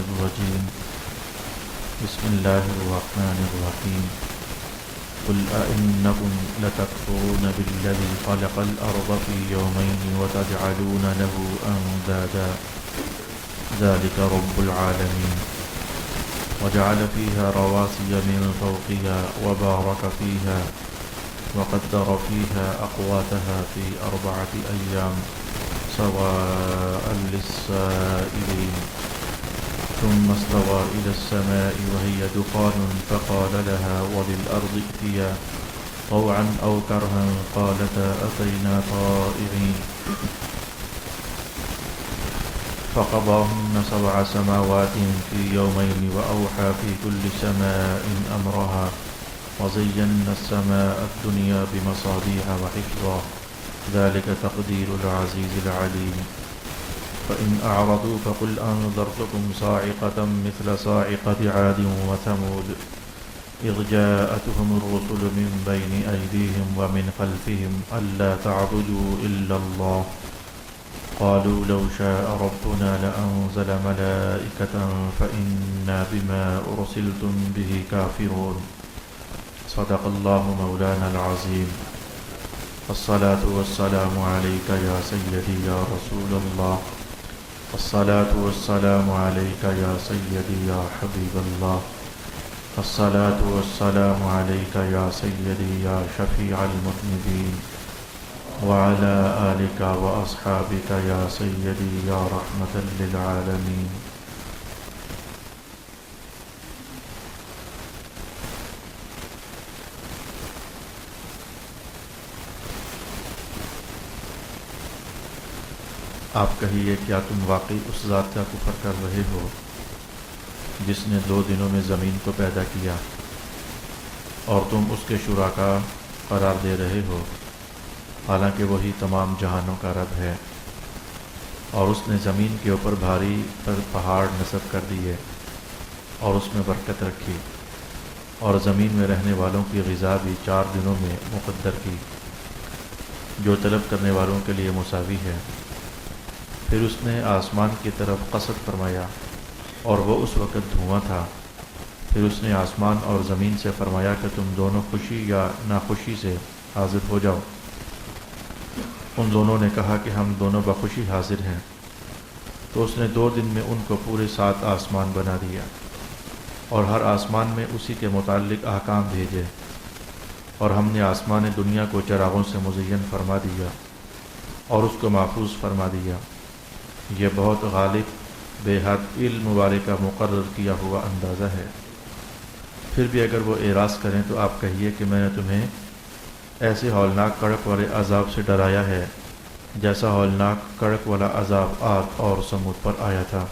الرجيم بسم الله الرحمن الرحيم قل أئنكم لتكفرون بالذي خلق الأرض في يومين وتجعلون له أندادا ذلك رب العالمين وجعل فيها رواسي من فوقها وبارك فيها وقدر فيها أقواتها في 4 أيام سواء للسائلين ثم استوى إلى السماء وهي دخان فقال لها وللأرض ائتيا طوعا أو كرها قالتا أتينا طائعين فقضاهن 7 سماوات في يومين وأوحى في كل سماء أمرها وزينا السماء الدنيا بمصابيح وحفظا ذلك تقدير العزيز العليم فإن أعرضوا فقل أنذرتكم صاعقة مثل صاعقة عاد وثمود إذ جاءتهم الرسل من بين أيديهم ومن خلفهم ألا تعبدوا إلا الله قالوا لو شاء ربنا لأنزل ملائكة فإنا بما أرسلتم به كافرون صدق الله مولانا العظيم الصلاة والسلام عليك يا سيدي يا رسول الله الصلاة والسلام عليك يا سيدي يا حبيب الله الصلاة والسلام عليك يا سيدي يا شفيع المذنبين وعلى آلك وأصحابك يا سيدي يا رحمة للعالمين آپ کہیے کیا تم واقعی اس ذات کا کفر کر رہے ہو جس نے 2 دنوں میں زمین کو پیدا کیا اور تم اس کے شرکا قرار دے رہے ہو حالانکہ وہی تمام جہانوں کا رب ہے اور اس نے زمین کے اوپر بھاری پہاڑ نصب کر دیے اور اس میں برکت رکھی اور زمین میں رہنے والوں کی غذا بھی 4 دنوں میں مقدر کی جو طلب کرنے والوں کے لیے مساوی ہے پھر اس نے آسمان کی طرف قصد فرمایا اور وہ اس وقت دھواں تھا پھر اس نے آسمان اور زمین سے فرمایا کہ تم دونوں خوشی یا ناخوشی سے حاضر ہو جاؤ ان دونوں نے کہا کہ ہم دونوں بخوشی حاضر ہیں تو اس نے 2 دن میں ان کو پورے 7 آسمان بنا دیا اور ہر آسمان میں اسی کے متعلق احکام بھیجے اور ہم نے آسمان دنیا کو چراغوں سے مزین فرما دیا اور اس کو محفوظ فرما دیا یہ بہت غالب بے حد علم والے کا مقرر کیا ہوا اندازہ ہے پھر بھی اگر وہ اعراض کریں تو آپ کہیے کہ میں نے تمہیں ایسے ہولناک کڑک والے عذاب سے ڈرایا ہے جیسا ہولناک کڑک والا عذاب عاد اور سمود پر آیا تھا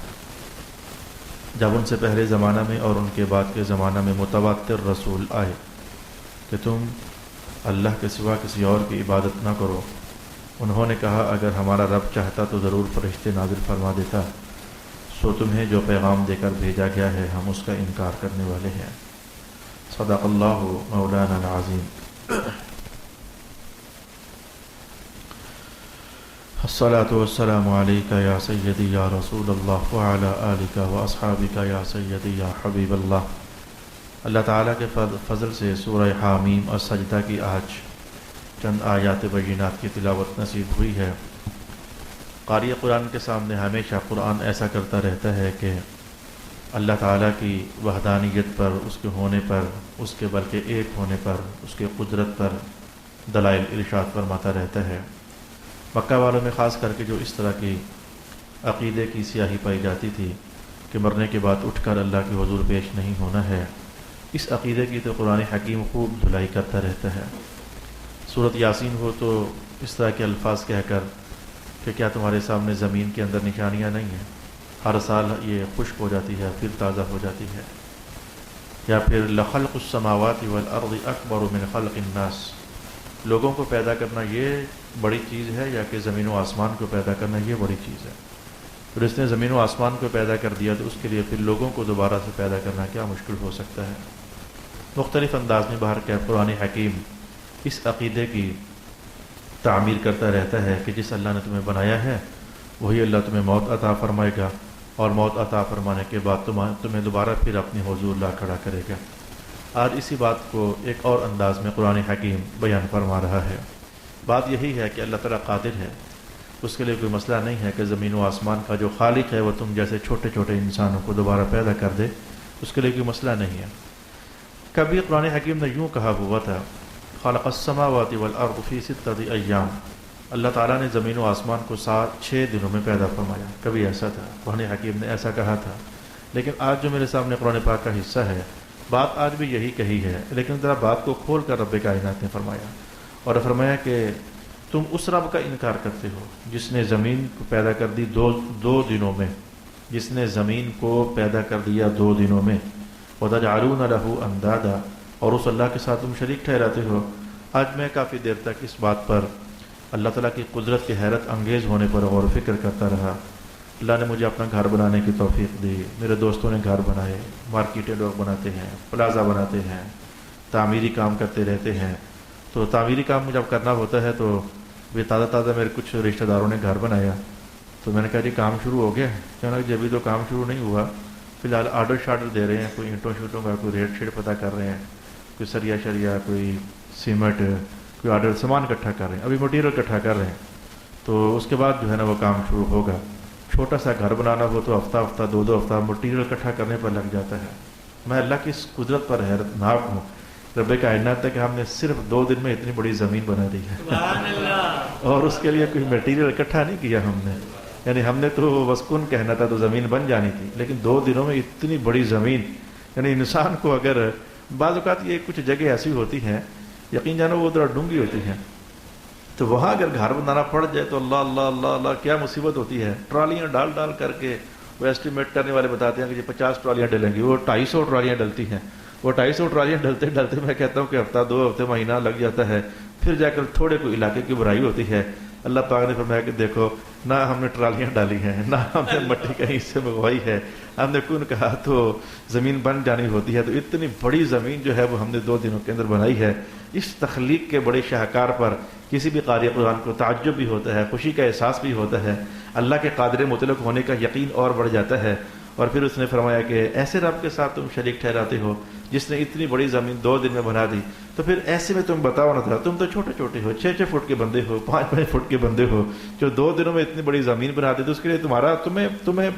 جب ان سے پہلے زمانہ میں اور ان کے بعد کے زمانہ میں متواتر رسول آئے کہ تم اللہ کے سوا کسی اور کی عبادت نہ کرو انہوں نے کہا اگر ہمارا رب چاہتا تو ضرور فرشتے نازل فرما دیتا سو تمہیں جو پیغام دے کر بھیجا گیا ہے ہم اس کا انکار کرنے والے ہیں صدق اللہ مولانا العظیم الصلاة والسلام علیک یا سیدی یا رسول اللہ وعلی آلک واصحابک یا سیدی یا حبیب اللہ اللہ تعالیٰ کے فضل سے سورہ حامیم اور سجدہ کی آج چند آیات بینات کی تلاوت نصیب ہوئی ہے قاری قرآن کے سامنے ہمیشہ قرآن ایسا کرتا رہتا ہے کہ اللہ تعالیٰ کی وحدانیت پر اس کے ہونے پر اس کے بلکہ ایک ہونے پر اس کے قدرت پر دلائل ارشاد فرماتا رہتا ہے مکہ والوں میں خاص کر کے جو اس طرح کی عقیدے کی سیاہی پائی جاتی تھی کہ مرنے کے بعد اٹھ کر اللہ کے حضور پیش نہیں ہونا ہے اس عقیدے کی تو قرآن حکیم خوب دھلائی کرتا رہتا ہے سورۃ یاسین ہو تو اس طرح کے الفاظ کہہ کر کہ کیا تمہارے سامنے زمین کے اندر نشانیاں نہیں ہیں ہر سال یہ خشک ہو جاتی ہے پھر تازہ ہو جاتی ہے یا پھر لخلق السماوات والارض اکبر من خلق الناس لوگوں کو پیدا کرنا یہ بڑی چیز ہے یا کہ زمین و آسمان کو پیدا کرنا یہ بڑی چیز ہے پھر اس نے زمین و آسمان کو پیدا کر دیا تو اس کے لیے پھر لوگوں کو دوبارہ سے پیدا کرنا کیا مشکل ہو سکتا ہے مختلف انداز میں باہر کیا قرآن حکیم اس عقیدے کی تعمیر کرتا رہتا ہے کہ جس اللہ نے تمہیں بنایا ہے وہی اللہ تمہیں موت عطا فرمائے گا اور موت عطا فرمانے کے بعد تمہیں دوبارہ پھر اپنے حضور لا کھڑا کرے گا۔ آج اسی بات کو ایک اور انداز میں قرآن حکیم بیان فرما رہا ہے۔ بات یہی ہے کہ اللہ تعالیٰ قادر ہے، اس کے لیے کوئی مسئلہ نہیں ہے کہ زمین و آسمان کا جو خالق ہے وہ تم جیسے چھوٹے چھوٹے انسانوں کو دوبارہ پیدا کر دے، اس کے لیے کوئی مسئلہ نہیں ہے۔ کبھی قرآن حکیم نے یوں کہا ہوا تھا، خلق السماوات والارض فی ستۃ ایام، اللہ تعالیٰ نے زمین و آسمان کو 6 دنوں میں پیدا فرمایا۔ کبھی ایسا تھا، قرآن حکیم نے ایسا کہا تھا۔ لیکن آج جو میرے سامنے قرآن پاک کا حصہ ہے، بات آج بھی یہی کہی ہے، لیکن ذرا بات کو کھول کر رب کائنات نے فرمایا، اور فرمایا کہ تم اس رب کا انکار کرتے ہو جس نے زمین کو پیدا کر دی دو دنوں میں، جس نے زمین کو پیدا کر دیا 2 دنوں میں، وَتَجْعَلُونَ لَهُ أَنْدَادًا، اور اس اللہ کے ساتھ تم شریک ٹھہراتے ہو۔ آج میں کافی دیر تک اس بات پر اللہ تعالیٰ کی قدرت کے حیرت انگیز ہونے پر غور و فکر کرتا رہا۔ اللہ نے مجھے اپنا گھر بنانے کی توفیق دی، میرے دوستوں نے گھر بنائے، مارکیٹیں لوگ بناتے ہیں، پلازا بناتے ہیں، تعمیری کام کرتے رہتے ہیں۔ تو تعمیری کام جب کرنا ہوتا ہے تو تازہ میرے کچھ رشتہ داروں نے گھر بنایا، تو میں نے کہا جی کام شروع ہو گیا ہے؟ کہنا کہ ابھی تو کام شروع نہیں ہوا، فی الحال آرڈر دے رہے ہیں، کوئی اینٹوں شوٹوں کا کوئی ریٹ شیٹ پتہ کر رہے ہیں، کوئی سریا شریا، کوئی سیمنٹ، کوئی آرڈر سامان اکٹھا کر رہے ہیں، ابھی مٹیریل اکٹھا کر رہے ہیں۔ تو اس کے بعد جو ہے نا وہ کام شروع ہوگا۔ چھوٹا سا گھر بنانا ہو تو ہفتہ 2 ہفتہ مٹیریل اکٹھا کرنے پر لگ جاتا ہے۔ میں اللہ کی اس قدرت پر حیرت ناک ہوں، رب کائنات ہے کہ ہم نے صرف 2 دن میں اتنی بڑی زمین بنا دی ہے، سبحان اللہ، اور اس کے لیے کوئی مٹیریل اکٹھا نہیں کیا ہم نے، یعنی ہم نے تو بس کن کہنا تھا تو زمین بن جانی تھی، لیکن 2 دنوں میں اتنی بڑی زمین، یعنی انسان کو اگر بعض اوقات یہ کچھ جگہ ایسی ہوتی ہیں، یقین جانو وہ ذرا ڈونگی ہوتی ہیں، تو وہاں اگر گھر بنانا پڑ جائے تو اللہ اللہ اللہ اللہ کیا مصیبت ہوتی ہے۔ ٹرالیاں ڈال کر کے وہ ایسٹیمیٹ کرنے والے بتاتے ہیں کہ یہ 50 ٹرالیاں ڈلیں گی، وہ 250 ٹرالیاں ڈلتی ہیں۔ وہ 250 ٹرالیاں ڈلتے میں کہتا ہوں کہ ہفتہ 2 ہفتے مہینہ لگ جاتا ہے، پھر جا کر تھوڑے کوئی علاقے کی برائی ہوتی ہے۔ اللہ پاک نے فرمایا کہ دیکھو، نہ ہم نے ٹرالیاں ڈالی ہیں، نہ ہم نے مٹی کہیں سے منگوائی ہے، ہم نے کن کہا تو زمین بن جانی ہوتی ہے۔ تو اتنی بڑی زمین جو ہے وہ ہم نے 2 دنوں کے اندر بنائی ہے۔ اس تخلیق کے بڑے شاہکار پر کسی بھی قاری قرآن کو تعجب بھی ہوتا ہے، خوشی کا احساس بھی ہوتا ہے، اللہ کے قادر مطلق ہونے کا یقین اور بڑھ جاتا ہے۔ اور پھر اس نے فرمایا کہ ایسے رب کے ساتھ تم شریک ٹھہراتے ہو جس نے اتنی بڑی زمین 2 دن میں بنا دی، تو پھر ایسے میں تم بتاؤ نہ تھا، تم تو چھوٹے چھوٹے ہو، 6 فٹ کے بندے ہو، 5 فٹ کے بندے ہو، جو 2 دنوں میں اتنی بڑی زمین بنا دی، تو اس کے لیے تمہیں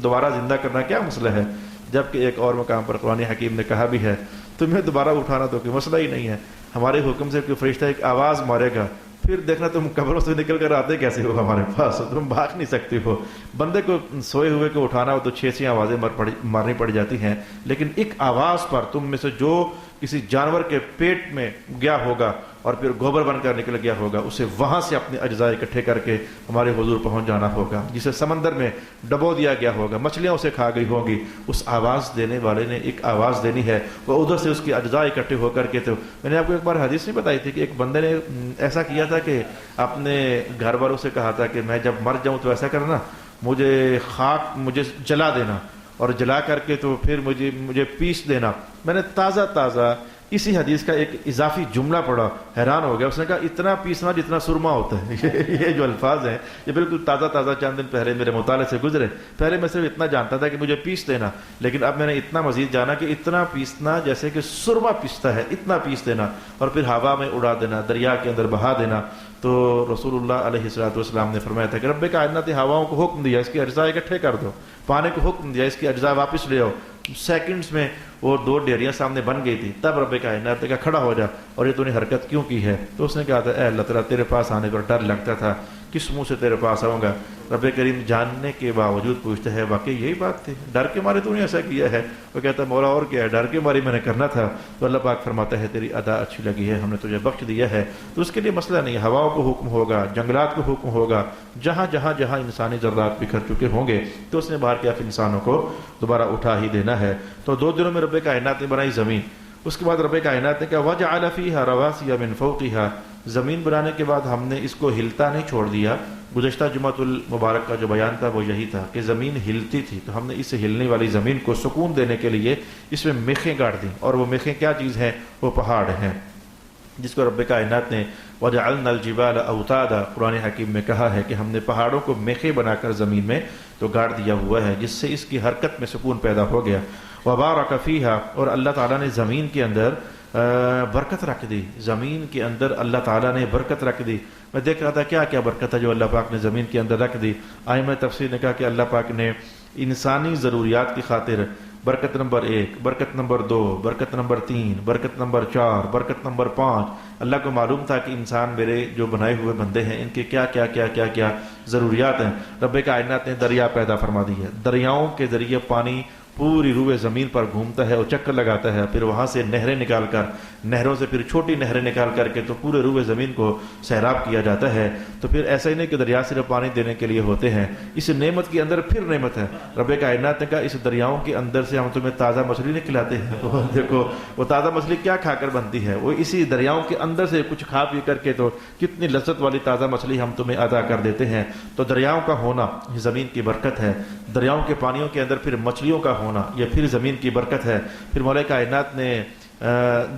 دوبارہ زندہ کرنا کیا مسئلہ ہے؟ جبکہ ایک اور مقام پر قرآن حکیم نے کہا بھی ہے، تمہیں دوبارہ اٹھانا تو کوئی مسئلہ ہی نہیں ہے، ہمارے حکم سے کوئی فرشتہ ایک آواز مارے گا، پھر دیکھنا تم قبروں سے نکل کر آتے کیسے ہو ہمارے پاس، تم بھاگ نہیں سکتے ہو۔ بندے کو سوئے ہوئے کو اٹھانا ہو تو 6 آوازیں مارنی پڑ جاتی ہیں، لیکن ایک آواز پر تم میں سے جو کسی جانور کے پیٹ میں گیا ہوگا اور پھر گوبر بن کر نکل گیا ہوگا، اسے وہاں سے اپنے اجزاء اکٹھے کر کے ہمارے حضور پہنچ جانا ہوگا۔ جسے سمندر میں ڈبو دیا گیا ہوگا، مچھلیاں اسے کھا گئی ہوں گی، اس آواز دینے والے نے ایک آواز دینی ہے، وہ ادھر سے اس کی اجزاء اکٹھے ہو کر کے۔ تو میں نے آپ کو ایک بار حدیث نہیں بتائی تھی کہ ایک بندے نے ایسا کیا تھا کہ اپنے گھر والوں سے کہا تھا کہ میں جب مر جاؤں تو ایسا کرنا، مجھے جلا دینا، اور جلا کر کے تو پھر مجھے پیس دینا۔ میں نے تازہ اسی حدیث کا ایک اضافی جملہ پڑھا، حیران ہو گیا۔ اس نے کہا اتنا پیسنا جتنا سرما ہوتا ہے۔ یہ جو الفاظ ہیں یہ بالکل تازہ چند دن پہلے میرے مطالعے سے گزرے۔ پہلے میں صرف اتنا جانتا تھا کہ مجھے پیس دینا، لیکن اب میں نے اتنا مزید جانا کہ اتنا پیسنا جیسے کہ سرما پیستا ہے، اتنا پیس دینا اور پھر ہوا میں اڑا دینا، دریا کے اندر بہا دینا۔ تو رسول اللہ علیہ السلام نے فرمایا تھا کہ رب کائنات نے ہواؤں کو حکم دیا اس کی اجزاء اکٹھے کر دو، پانی کو حکم دیا اس کی اجزاء واپس لے آؤ۔ سیکنڈز میں وہ 2 ڈیریاں سامنے بن گئی تھی۔ تب رب کائنات نے کہا کھڑا ہو جا، اور یہ تو نے حرکت کیوں کی ہے؟ تو اس نے کہا تھا اے اللہ تعالیٰ تیرے پاس آنے پر ڈر لگتا تھا، کس منہ سے تیرے پاس آؤں گا؟ رب کریم جاننے کے باوجود پوچھتا ہے واقعی یہی بات تھی، ڈر کے مارے تو نے ایسا کیا ہے؟ وہ کہتا ہے مولا اور کیا ہے، ڈر کے مارے میں نے کرنا تھا۔ تو اللہ پاک فرماتا ہے تیری ادا اچھی لگی ہے، ہم نے تجھے بخش دیا ہے، تو اس کے لیے مسئلہ نہیں۔ ہواؤں کو حکم ہوگا، جنگلات کو حکم ہوگا، جہاں انسانی ذرات بکھر چکے ہوں گے تو اس نے باہر کے انسانوں کو دوبارہ اٹھا ہی دینا ہے۔ تو 2 دنوں میں رب کائنات نے بنائی زمین۔ اس کے بعد رب کائنات نے کہا وَجَعَلَ فِيهَا رَوَاسِيَ مِن فَوْقِهَا، زمین بنانے کے بعد ہم نے اس کو ہلتا نہیں چھوڑ دیا۔ گزشتہ جمعۃ المبارک کا جو بیان تھا وہ یہی تھا کہ زمین ہلتی تھی، تو ہم نے اس ہلنے والی زمین کو سکون دینے کے لیے اس میں میخیں گاڑ دیں، اور وہ میخیں کیا چیز ہیں؟ وہ پہاڑ ہیں، جس کو رب کائنات نے وَجَعَلْنَا الْجِبَالَ أَوْتَادًا قرآن حکیم میں کہا ہے کہ ہم نے پہاڑوں کو میخیں بنا کر زمین میں تو گاڑ دیا ہوا ہے، جس سے اس کی حرکت میں سکون پیدا ہو گیا۔ وبارک فیہا، اور اللہ تعالیٰ نے زمین کے اندر برکت رکھ دی، زمین کے اندر اللہ تعالیٰ نے برکت رکھ دی۔ میں دیکھ رہا تھا کیا کیا برکت ہے جو اللہ پاک نے زمین کے اندر رکھ دی۔ ائمہ تفسیر نے کہا کہ اللہ پاک نے انسانی ضروریات کی خاطر برکت نمبر 1، برکت نمبر 2، برکت نمبر 3، برکت نمبر 4، برکت نمبر 5، اللہ کو معلوم تھا کہ انسان میرے جو بنائے ہوئے بندے ہیں ان کے کیا کیا کیا کیا کیا ضروریات ہیں۔ رب کائنات نے دریا پیدا فرما دی ہے، دریاؤں کے ذریعے پانی پوری روئے زمین پر گھومتا ہے اور چکر لگاتا ہے، پھر وہاں سے نہریں نکال کر، نہروں سے پھر چھوٹی نہریں نکال کر کے تو پورے روئے زمین کو سیراب کیا جاتا ہے۔ تو پھر ایسا ہی نہیں کہ دریا صرف پانی دینے کے لیے ہوتے ہیں، اس نعمت کے اندر پھر نعمت ہے۔ رب کائنات نے کہا اس دریاؤں کے اندر سے ہم تمہیں تازہ مچھلی نہیں کھلاتے ہیں۔ دیکھو وہ تازہ مچھلی کیا کھا کر بنتی ہے، وہ اسی دریاؤں کے اندر سے کچھ کھا پی کر کے تو کتنی لذت والی تازہ مچھلی ہم تمہیں عطا کر دیتے ہیں۔ تو دریاؤں کا ہونا یہ زمین کی برکت ہے، دریاؤں کے پانیوں کے اندر پھر مچھلیوں کا ہونا یہ پھر زمین کی برکت ہے۔ پھر مولا کائنات نے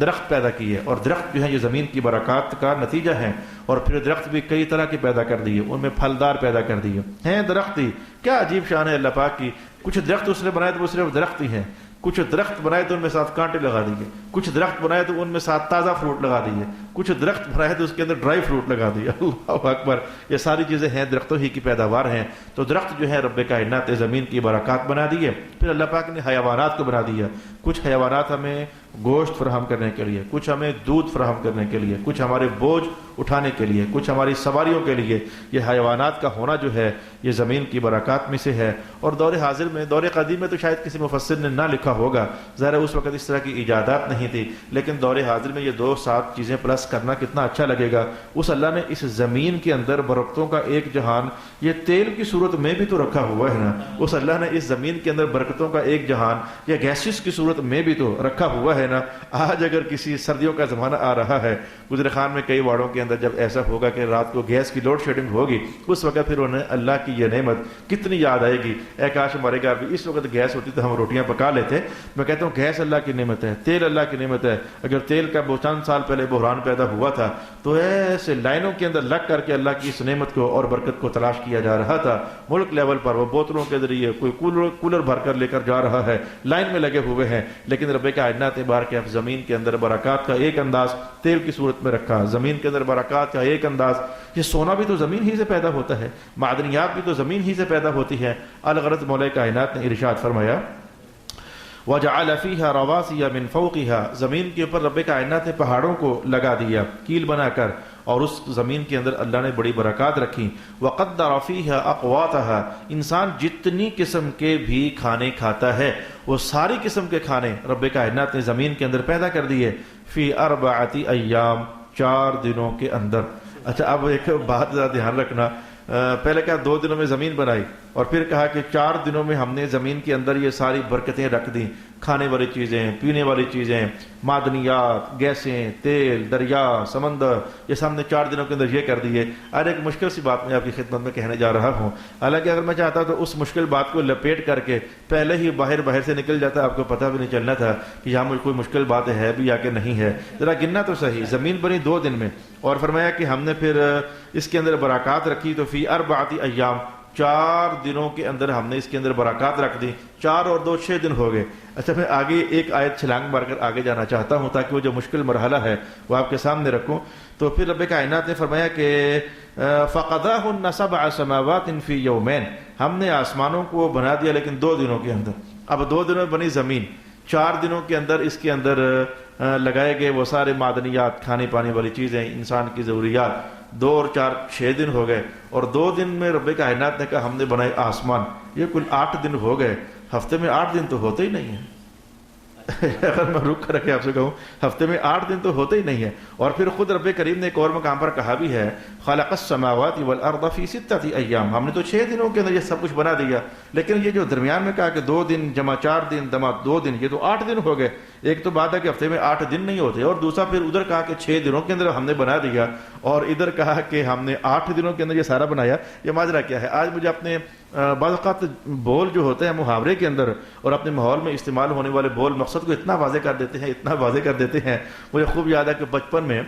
درخت پیدا کیے، اور درخت جو ہے یہ زمین کی برکات کا نتیجہ ہے، اور پھر درخت بھی کئی طرح کے پیدا کر دیے، ان میں پھلدار پیدا کر دیے ہیں درخت ہی۔ کیا عجیب شان ہے اللہ پاک کی، کچھ درخت اس نے بنائے تو وہ صرف درخت ہی ہیں، کچھ درخت بنائے تو ان میں ساتھ کانٹے لگا دیے، کچھ درخت بنائے تو ان میں ساتھ تازہ فروٹ لگا دیے، کچھ درخت بنائے تو اس کے اندر ڈرائی فروٹ لگا دیا۔ اللہ اکبر، یہ ساری چیزیں ہیں درختوں ہی کی پیداوار ہیں۔ تو درخت جو ہے رب کائنات زمین کی برکات بنا دی ہے۔ پھر اللہ پاک نے حیوانات کو بنا دیا، کچھ حیوانات ہمیں گوشت فراہم کرنے کے لیے، کچھ ہمیں دودھ فراہم کرنے کے لیے، کچھ ہمارے بوجھ اٹھانے کے لیے، کچھ ہماری سواریوں کے لیے۔ یہ حیوانات کا ہونا جو ہے یہ زمین کی برکات میں سے ہے۔ اور دور حاضر میں، دور قدیم میں تو شاید کسی مفسر نے نہ لکھا ہوگا، ظاہر اس وقت اس طرح کی ایجادات نہیں تھی، لیکن دور حاضر میں یہ 2-7 چیزیں پلس کرنا کتنا اچھا لگے گا۔ اس اللہ نے اس زمین کے اندر برکتوں کا ایک جہان یہ تیل کی صورت میں بھی تو رکھا ہوا ہے نا، اس اللہ نے اس زمین کے اندر برکتوں کا ایک جہان یہ گیسز کی صورت میں بھی تو رکھا ہوا ہے نا۔ آج اگر کسی سردیوں کا زمانہ آ رہا ہے، گجرخان میں کئی واڑوں کے اندر جب ایسا ہوگا کہ رات کو گیس کی لوڈ شیڈنگ ہوگی، اس وقت پھر انہیں اللہ کی یہ نعمت کتنی یاد آئے گی۔ اے کاش ہمارے گھر بھی اس وقت گیس ہوتی تو ہم روٹیاں پکا لیتے۔ میں کہتا ہوں گیس اللہ کی نعمت ہے، تیل اللہ کی نعمت ہے۔ اگر تیل کا چند سال پہلے بحران پیدا ہوا تھا تو ایسے لائنوں کے اندر لگ کر کے اللہ کی اس نعمت کو اور برکت کو تلاش کیا جا رہا تھا۔ ملک لیول پر وہ بوتلوں کے ذریعے کوئی کولر بھر کر لے کر جا رہا ہے، لائن میں لگے ہوئے ہیں، لیکن رب کائنات نے بار کے زمین کے اندر برکات کا ایک انداز تیل کی صورت میں رکھا، زمین کے اندر برکات کا ایک انداز۔ یہ سونا بھی تو زمین ہی سے پیدا ہوتا ہے، معدنیات بھی تو زمین ہی سے پیدا ہوتی ہے۔ الغرض مولا کائنات نے ارشاد فرمایا وَجَعَلَ فِيهَا رَوَاسِيَ مِن فَوْقِهَا، زمین کے اوپر رب کائنات نے پہاڑوں کو لگا دیا کیل بنا کر، اور اس زمین کے اندر اللہ نے بڑی برکات رکھی۔ وَقَدَّرَ فِيهَا أَقْوَاتَهَا، انسان جتنی قسم کے بھی کھانے کھاتا ہے وہ ساری قسم کے کھانے رب کائنات نے زمین کے اندر پیدا کر دیے۔ فی 4 ایام، 4 دنوں کے اندر۔ اچھا اب ایک بات ذرا دھیان رکھنا، پہلے کہا 2 دنوں میں زمین بنائی، اور پھر کہا کہ 4 دنوں میں ہم نے زمین کے اندر یہ ساری برکتیں رکھ دیں، کھانے والی چیزیں، پینے والی چیزیں، معدنیات، گیسیں، تیل، دریا، سمندر، یہ سب ہم نے 4 دنوں کے اندر یہ کر دیے۔ اور ایک مشکل سی بات میں آپ کی خدمت میں کہنے جا رہا ہوں، حالانکہ اگر میں چاہتا تو اس مشکل بات کو لپیٹ کر کے پہلے ہی باہر سے نکل جاتا، آپ کو پتہ بھی نہیں چلنا تھا کہ یہاں مجھے کوئی مشکل بات ہے بھی یا کہ نہیں ہے۔ ذرا گننا تو صحیح، زمین بنی 2 دن میں، اور فرمایا کہ ہم نے پھر اس کے اندر برکات رکھی، تو فی 4 ایام، 4 دنوں کے اندر ہم نے اس کے اندر برکات رکھ دی۔ 4 اور 2 6 دن ہو گئے۔ اچھا میں آگے ایک آیت چھلانگ مار کر آگے جانا چاہتا ہوں تاکہ وہ جو مشکل مرحلہ ہے وہ آپ کے سامنے رکھوں۔ تو پھر رب کائنات نے فرمایا کہ فَقَضَاهُنَّ 7 سَمَاوَاتٍ فِي يَوْمَيْنِ، ہم نے آسمانوں کو بنا دیا لیکن 2 دنوں کے اندر۔ اب 2 دنوں میں بنی زمین، 4 دنوں کے اندر اس کے اندر لگائے گئے وہ سارے معدنیات، کھانے پانے والی چیزیں، انسان کی ضروریات۔ 2 اور 4 6 دن ہو گئے، اور 2 دن میں رب کائنات نے کہا ہم نے بنائے آسمان، یہ کل 8 دن ہو گئے۔ ہفتے میں 8 دن تو ہوتے ہی نہیں ہیں۔ اگر میں رک کر کے آپ سے کہوں ہفتے میں 8 دن تو ہوتے ہی نہیں ہے۔ اور پھر خود رب کریم نے ایک اور مقام پر کہا بھی ہے خلق السماوات والارض فی 6 ایام، ہم نے تو 6 دنوں کے اندر یہ سب کچھ بنا دیا، لیکن یہ جو درمیان میں کہا کہ 2 دن جمع 4 دن جمع 2 دن، یہ تو 8 دن ہو گئے۔ ایک تو بات ہے کہ ہفتے میں 8 دن نہیں ہوتے، اور دوسرا پھر ادھر کہا کہ 6 دنوں کے اندر ہم نے بنا دیا، اور ادھر کہا کہ ہم نے 8 دنوں کے اندر یہ سارا بنایا۔ یہ ماجرا کیا ہے؟ آج مجھے اپنے بعض اوقات بول جو ہوتے ہیں محاورے کے اندر اور اپنے ماحول میں استعمال ہونے والے بول مقصد کو اتنا واضح کر دیتے ہیں، اتنا واضح کر دیتے ہیں۔ مجھے خوب یاد ہے کہ بچپن میں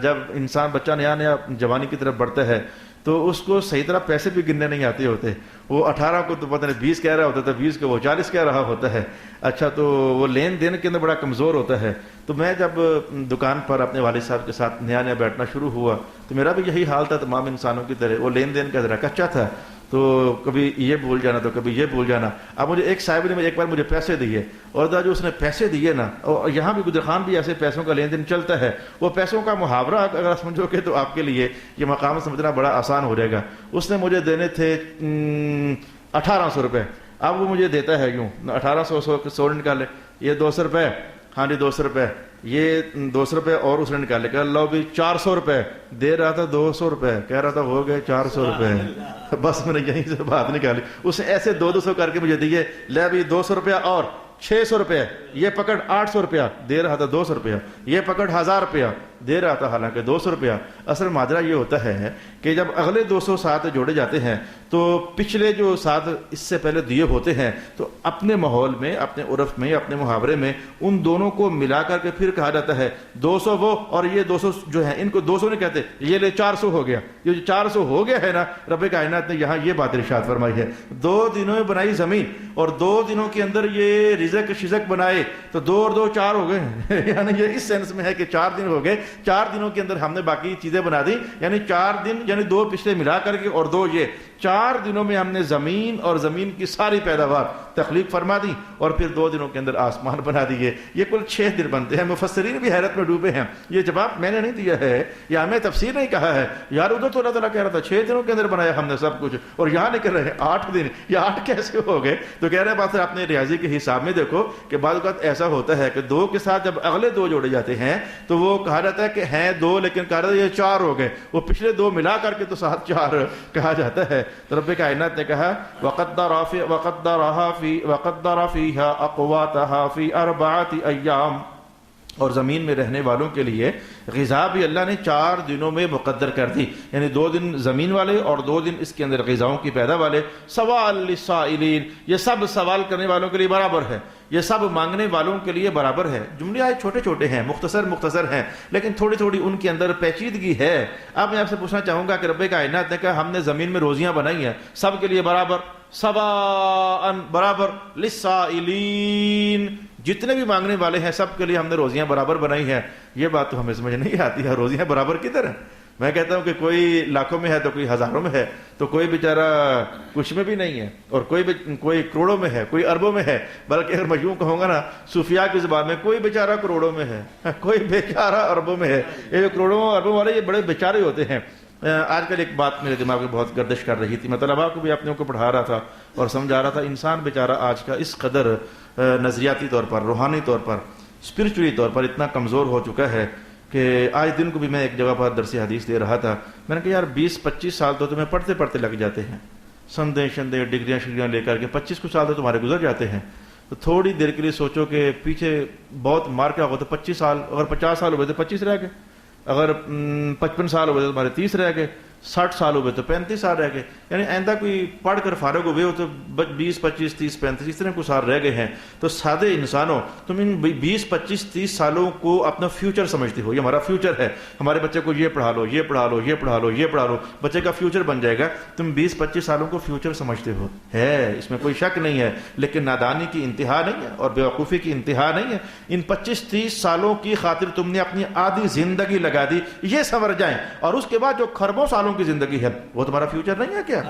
جب انسان بچہ نیا نیا جوانی کی طرف بڑھتا ہے تو اس کو صحیح طرح پیسے بھی گننے نہیں آتے ہوتے. وہ 18 کو تو پتہ نہیں 20 کہہ رہا ہوتا تھا, 20 کو وہ 40 کہہ رہا ہوتا ہے. اچھا, تو وہ لین دین کے اندر بڑا کمزور ہوتا ہے. تو میں جب دکان پر اپنے والد صاحب کے ساتھ نیا نیا بیٹھنا شروع ہوا تو میرا بھی یہی حال تھا تمام انسانوں کی طرح. وہ لین دین کا ذرا کچا تھا, تو کبھی یہ بھول جانا تو کبھی یہ بھول جانا. اب مجھے ایک صاحب نے ایک بار مجھے پیسے دیے, اور جو اس نے پیسے دیے نا, اور یہاں بھی گجر خان بھی ایسے پیسوں کا لین دین چلتا ہے. وہ پیسوں کا محاورہ اگر سمجھو گے تو آپ کے لیے یہ مقام سمجھنا بڑا آسان ہو جائے گا. اس نے مجھے دینے تھے 1800 روپے. اب وہ مجھے دیتا ہے یوں 1800 نکالے, یہ 200 روپے, ہاں جی 200 روپے, یہ 200 روپے, اور اس نے نکالے کہ اللہ بھی 400 روپے دے رہا تھا, 200 روپے کہہ رہا تھا, ہو گئے 400 روپے. بس میں نے یہیں سے بات نکالی. اس نے ایسے 200 کر کے مجھے دیے. لے ابھی 200 روپیہ اور 600 روپے, یہ پکڑ 800 روپیہ دے رہا تھا 200 روپیہ, یہ پکڑ 1000 روپیہ دے رہا تھا حالانکہ 200 روپیہ. اصل ماجرا یہ ہوتا ہے کہ جب اگلے 200 ساتھ جوڑے جاتے ہیں تو پچھلے جو ساتھ اس سے پہلے دیے ہوتے ہیں تو اپنے ماحول میں, اپنے عرف میں, اپنے محاورے میں ان دونوں کو ملا کر کے پھر کہا جاتا ہے 200 وہ اور یہ 200 جو ہے, ان کو 200 نہیں کہتے, یہ لے 400 ہو گیا. یہ جو 400 ہو گیا ہے نا, رب کائنات نے یہاں یہ بات ارشاد فرمائی ہے, 2 دنوں میں بنائی زمین اور 2 دنوں کے اندر یہ رزق شزق بنائے, تو 2 اور 2 4 ہو گئے. یعنی یہ اس سینس میں ہے کہ 4 دن ہو گئے, 4 دنوں کے اندر ہم نے باقی چیزیں بنا دی. یعنی 4 دن, یعنی 2 پچھلے ملا کر کے اور 2 یہ, 4 دنوں میں ہم نے زمین اور زمین کی ساری پیداوار تخلیق فرما دی, اور پھر 2 دنوں کے اندر آسمان بنا دیے. یہ کل 6 دن بنتے ہیں. مفسرین بھی حیرت میں ڈوبے ہیں. یہ جواب میں نے نہیں دیا ہے, یا ہمیں تفسیر نہیں کہا ہے. یار ادھر تو اللہ تعالیٰ کہہ رہا تھا 6 دنوں کے اندر بنایا ہم نے سب کچھ, اور یہاں نہیں کر رہے 8 دن. یہ 8 کیسے ہو گئے؟ تو کہہ رہے ہیں بات اپنے ریاضی کے حساب میں دیکھو کہ بعض اوقات ایسا ہوتا ہے کہ 2 کے ساتھ جب اگلے 2 جوڑے جاتے ہیں تو وہ کہا جاتا ہے کہ ہیں 2, لیکن کہا جاتا ہے یہ 4 ہو گئے. وہ پچھلے 2 ملا کر کے تو ساتھ 4 کہا جاتا ہے. تو رب کائنات نے کہا وَقَدَّرَ فِيهَا أَقْوَاتَهَا فِي 4 أَيَّامٍ, اور زمین میں رہنے والوں کے لیے غذا بھی اللہ نے 4 دنوں میں مقدر کر دی. یعنی 2 دن زمین والے اور 2 دن اس کے اندر غذاؤں کی پیدا والے. سوال للسائلین, یہ سب سوال کرنے والوں کے لیے برابر ہے, یہ سب مانگنے والوں کے لیے برابر ہے. جملے آئے چھوٹے چھوٹے ہیں, مختصر ہیں, لیکن تھوڑی تھوڑی ان کے اندر پیچیدگی ہے. اب میں آپ سے پوچھنا چاہوں گا کہ رب کائنات نے کہا ہم نے زمین میں روزیاں بنائی ہیں سب کے لیے برابر, سواء برابر, للسائلین جتنے بھی مانگنے والے ہیں سب کے لیے ہم نے روزیاں برابر بنائی ہیں. یہ بات تو ہمیں سمجھ نہیں آتی ہے, روزیاں برابر کدھر ہیں؟ میں کہتا ہوں کہ کوئی لاکھوں میں ہے تو کوئی ہزاروں میں ہے, تو کوئی بیچارہ کچھ میں بھی نہیں ہے, اور کوئی کروڑوں میں ہے, کوئی اربوں میں ہے. بلکہ اگر میں یوں کہوں گا نا صوفیاء کی زبان میں, کوئی بیچارہ کروڑوں میں ہے, کوئی بیچارہ اربوں میں ہے. یہ کروڑوں اربوں والے یہ بڑے بیچارے ہوتے ہیں. آج کل ایک بات میرے دماغ میں بہت گردش کر رہی تھی, میں طلباء کو بھی اپنے کو پڑھا رہا تھا اور سمجھا رہا تھا. انسان بیچارہ آج کا اس قدر نظریاتی طور پر, روحانی طور پر, اسپرچولی طور پر اتنا کمزور ہو چکا ہے کہ آج دن کو بھی میں ایک جگہ پر درس حدیث دے رہا تھا. میں نے کہا یار 20-25 سال تو تمہیں پڑھتے لگ جاتے ہیں, سندے شندے ڈگریاں شگریاں لے کر کے 25 سال تو تمہارے گزر جاتے ہیں. تو تھوڑی دیر کے لیے سوچو کہ پیچھے بہت مار کیا ہوگا تو 25 سال, اگر 50 سال ہوئے تو 25 رہ گئے, اگر 55 سال ہوئے تو تمہارے 30 رہ گئے, 60 سال ہوئے تو 35 سال رہ گئے. یعنی آئندہ کوئی پڑھ کر فارغ ہوئے ہو تو 20 25 30 35 اس طرح کچھ سال رہ گئے ہیں. تو سادے انسانوں, تم ان 20 25 30 سالوں کو اپنا فیوچر سمجھتے ہو, یہ ہمارا فیوچر ہے, ہمارے بچے کو یہ پڑھا لو, یہ پڑھا لو, یہ پڑھا لو, یہ پڑھا لو, بچے کا فیوچر بن جائے گا. تم 20 25 سالوں کو فیوچر سمجھتے ہو, ہے اس میں کوئی شک نہیں ہے, لیکن نادانی کی انتہا نہیں ہے اور بیوقوفی کی انتہا نہیں ہے. ان 25 30 سالوں کی خاطر تم نے اپنی آدھی زندگی لگا دی, یہ سنور جائیں, اور اس کے بعد جو خربوں سالوں کی زندگی ہے وہ تمہارا فیوچر نہیں ہے کیا؟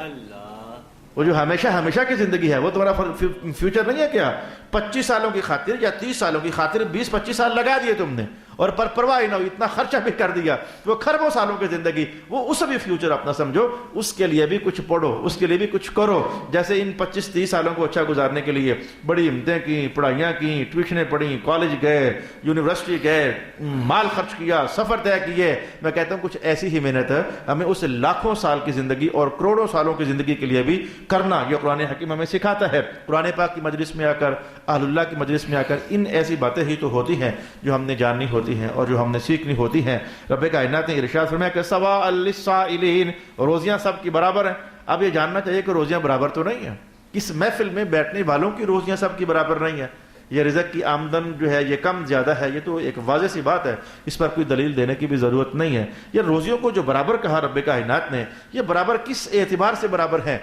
وہ جو ہمیشہ کی زندگی ہے وہ تمہارا فیوچر نہیں ہے کیا؟ 25 سالوں کی خاطر یا 30 سالوں کی خاطر 20 25 سال لگا دیے تم نے, اور پر پرواہ نہ ہو, اتنا خرچہ بھی کر دیا, وہ خربوں سالوں کی زندگی, وہ اس بھی فیوچر اپنا سمجھو, اس کے لیے بھی کچھ پڑھو, اس کے لیے بھی کچھ کرو. جیسے ان 25 30 سالوں کو اچھا گزارنے کے لیے بڑی ہمتیں کی, پڑھائیاں کی, ٹیوشنیں پڑھی, کالج گئے, یونیورسٹی گئے, مال خرچ کیا, سفر طے کیے. میں کہتا ہوں کچھ ایسی ہی محنت ہمیں اس لاکھوں سال کی زندگی اور کروڑوں سالوں کی زندگی کے لیے بھی کرنا, یہ قرآن حکیم ہمیں سکھاتا ہے. قرآن پاک کی مجلس میں آ کر, اہل اللہ کی مجلس میں آ کر ان ایسی باتیں ہی تو ہوتی ہیں جو ہم نے جاننی ہوتی ہیں اور جو ہم نے سیکھنی ہوتی ہیں. رب کائنات نے ارشاد فرمایا کہ سواء للسائلین, روزیاں سب کی برابر ہیں. اب یہ جاننا چاہیے کہ روزیاں برابر تو نہیں ہیں. اس محفل میں بیٹھنے والوں کی روزیاں سب کی برابر نہیں ہیں. یہ رزق کی آمدن جو ہے یہ کم زیادہ ہے، یہ تو ایک واضح سی بات ہے، اس پر کوئی دلیل دینے کی بھی ضرورت نہیں ہے۔ یہ روزیوں کو جو برابر کہا رب کائنات نے، یہ برابر کس اعتبار سے برابر ہے؟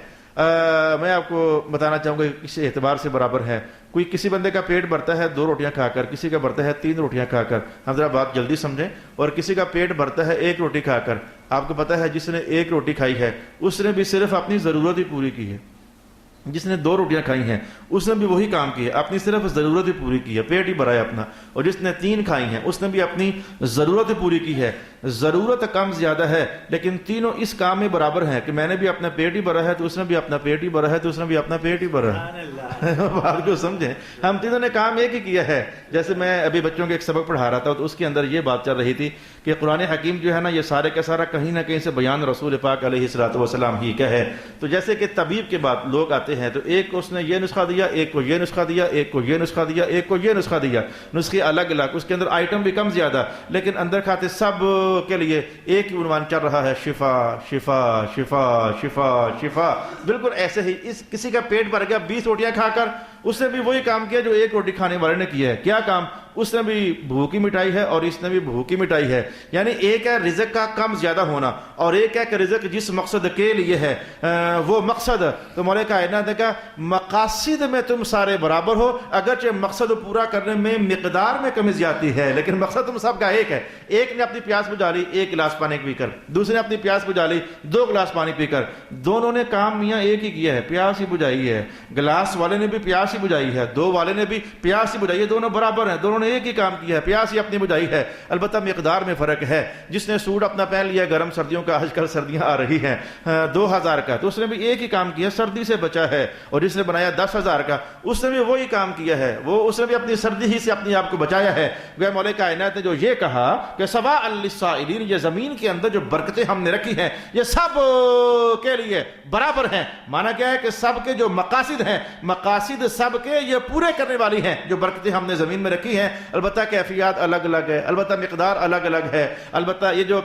میں آپ کو بتانا چاہوں گا کہ کس اعتبار سے برابر ہے۔ کوئی کسی بندے کا پیٹ بھرتا ہے 2 روٹیاں کھا کر، کسی کا بھرتا ہے 3 روٹیاں کھا کر، ہم ذرا بات جلدی سمجھیں، اور کسی کا پیٹ بھرتا ہے 1 روٹی کھا کر۔ آپ کو پتا ہے جس نے 1 روٹی کھائی ہے اس نے بھی صرف اپنی ضرورت ہی پوری کی ہے، جس نے 2 روٹیاں کھائی ہیں اس نے بھی وہی کام کیا، اپنی صرف ضرورت ہی پوری کی ہے، پیٹ ہی بھرایا اپنا، اور جس نے 3 کھائی ہیں اس نے بھی اپنی ضرورت ہی پوری کی ہے۔ ضرورت کم زیادہ ہے لیکن تینوں اس کام میں برابر ہیں کہ میں نے بھی اپنا پیٹ ہی بھرا ہے تو اس نے بھی اپنا پیٹ ہی بھرا ہے تو اس نے بھی اپنا پیٹ ہی بھرا ہے۔ بات کو سمجھیں، ہم تینوں نے کام ایک ہی کیا ہے۔ جیسے میں ابھی بچوں کے ایک سبق پڑھا رہا تھا تو اس کے اندر یہ بات چل رہی تھی کہ قرآن حکیم جو ہے نا، یہ سارے کا سارا کہیں نہ کہیں سے بیان رسول پاک علیہ الصلوۃ والسلام ہی کا ہے۔ تو جیسے کہ طبیب کے بعد لوگ آتے ہیں تو ایک اس نے یہ نسخہ دیا، ایک کو یہ نسخہ دیا، ایک کو یہ نسخہ دیا، ایک کو یہ نسخہ دیا، نسخے الگ الگ، اس کے اندر آئٹم بھی کم زیادہ، لیکن اندر کھاتے سب کے لیے ایک ہی عنوان چل رہا ہے، شفا شفا شفا شفا شفا۔ بالکل ایسے ہی اس کسی کا پیٹ بھر گیا 20 روٹیاں کھا کر، اس نے بھی وہی کام کیا جو 1 روٹی کھانے والے نے کیا ہے۔ کیا کام؟ اس نے بھی بھوک کی مٹائی ہے اور اس نے بھی بھوک کی مٹائی ہے۔ یعنی ایک ہے رزق کا کم زیادہ ہونا، اور ایک ہے کہ رزق جس مقصد کے لیے ہے وہ مقصد، تو مولا کائنات نے کہا مقاصد میں تم سارے برابر ہو، اگرچہ مقصد پورا کرنے میں مقدار میں کمی زیادتی ہے، لیکن مقصد تم سب کا ایک ہے۔ ایک نے اپنی پیاس بجھا لی 1 گلاس پانی پی کر، دوسرے نے اپنی پیاس بجھا لی 2 گلاس پانی پی کر، دونوں نے کام میاں ایک ہی کیا ہے، پیاس ہی بجھائی ہے۔ گلاس والے نے بھی پیاس ہی بجھائی ہے، 2 والے نے بھی پیاس ہی بجھائی ہے، دونوں برابر ہیں، دونوں نے ایک ہی کام کیا ہے، پیاس ہی اپنی بجھائی ہے، البتہ مقدار میں فرق ہے۔ جس نے سوٹ اپنا پہن لیا گرم سردیوں کا، آج کل سردیاں آ رہی ہیں 2000 کا، تو اس نے بھی ایک ہی کام کیا، سردی سے بچا ہے، اور جس نے بنایا 10,000 کا اس نے بھی وہی کام کیا ہے، اس نے بھی اپنی سردی ہی سے اپنے آپ کو بچایا ہے۔ گویا مولا کائنات نے جو یہ کہا کہ سواء للسائلین، یہ زمین کے اندر جو برکتیں ہم نے رکھی ہیں یہ سب کے لیے برابر ہیں۔ مانا کیا ہے کہ سب کے جو مقاصد ہیں، مقاصد سب کے یہ پورے کرنے والی ہیں جو برکتیں ہم نے زمین میں رکھی ہیں۔ البتہ کیفیات الگ الگ ہے، البتہ مقدار الگ الگ ہے، البتہ یہ جو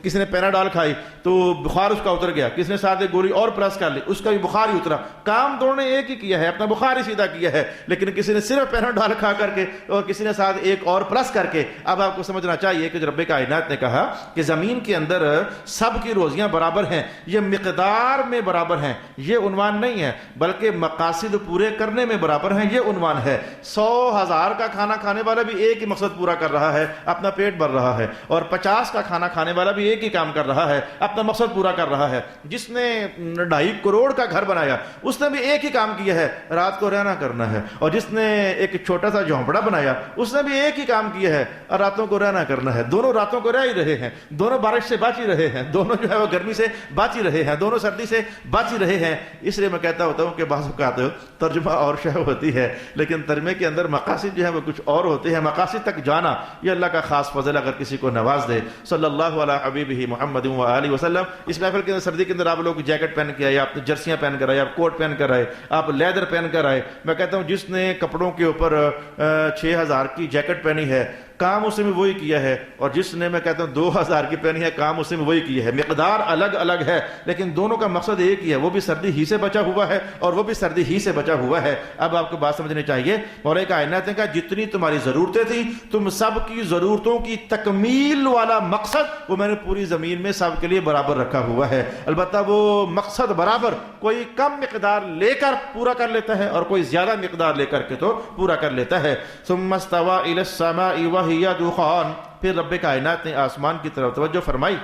کسی نے پیناڈول کھائی تو بخار اس کا اتر گیا، کسی نے ساتھ ایک گولی اور پلس کر لی اس کا بھی بخار ہی اترا، کام دونوں نے ایک ہی کیا ہے، اپنا بخار ہی سیدھا کیا ہے، لیکن کسی نے صرف پیناڈول کھا کر کے اور کسی نے ساتھ ایک اور پلس کر کے۔ اب آپ کو سمجھنا چاہیے کہ رب کائنات نے کہا کہ زمین کے اندر سب کی روزیاں برابر ہیں، یہ مقدار میں برابر ہیں، یہ عنوان نہیں ہے، بلکہ مقاصد پورے کرنے میں برابر ہیں، یہ عنوان ہے۔ 100,000 کا کھانا کھانے والا بھی ایک ہی مقصد پورا کر رہا ہے، اپنا پیٹ بھر رہا ہے، اور 50 کا کھانا کھانے والا بھی ایک ہی کام کر رہا ہے، اپنا مقصد پورا کر رہا ہے۔ جس نے 2.5 کروڑ کا گھر بنایا اس نے بھی ایک ہی کام کیا ہے، رات کو رہنا کرنا ہے، اور جس نے ایک چھوٹا سا جھونپڑا بنایا اس نے بھی ایک ہی کام کیا ہے، اور راتوں کو رہنا کرنا ہے۔ دونوں راتوں کو رہ ہی رہے ہیں، دونوں بارش سے بچ ہی رہے ہیں، دونوں جو ہے وہ گرمی سے بچ ہی رہے ہیں، دونوں سردی سے بچ ہی رہے ہیں۔ اس لیے میں کہتا ہوتا ہوں کہ بعض اوقات ترجمہ اور شے ہوتی ہے لیکن ترجمے کے اندر مقاصد جو ہے وہ کچھ اور ہوتے ہیں۔ مقاصد تک جانا یہ اللہ کا خاص فضل اگر کسی کو نواز دے۔ صلی اللہ علی حبیبہ محمد و آلہ وسلم۔ اس محفل کے اندر سردی کے اندر آپ لوگ جیکٹ پہن کے آئے، آپ جرسیاں پہن کر آئے، آپ کوٹ پہن کر آئے، آپ لیدر پہن کر آئے۔ میں کہتا ہوں جس نے کپڑوں کے اوپر 6,000 کی جیکٹ پہنی ہے کام اس نے بھی وہی کیا ہے، اور جس نے میں کہتا ہوں 2,000 کی پہنی ہے کام اس نے بھی وہی کیا ہے۔ مقدار الگ الگ ہے لیکن دونوں کا مقصد ایک ہی ہے، وہ بھی سردی ہی سے بچا ہوا ہے اور وہ بھی سردی ہی سے بچا ہوا ہے۔ اب آپ کو بات سمجھنی چاہیے، مولا کائنات نے کہا جتنی تمہاری ضرورتیں تھیں تم سب کی ضرورتوں کی تکمیل والا مقصد وہ میں نے پوری زمین میں سب کے لیے برابر رکھا ہوا ہے۔ البتہ وہ مقصد برابر کوئی کم مقدار لے کر پورا کر لیتا ہے اور کوئی زیادہ مقدار لے کر کے تو پورا کر لیتا ہے۔ ثم استوى الى السماء وهي دخان، پھر رب کائنات نے آسمان کی طرف توجہ فرمائی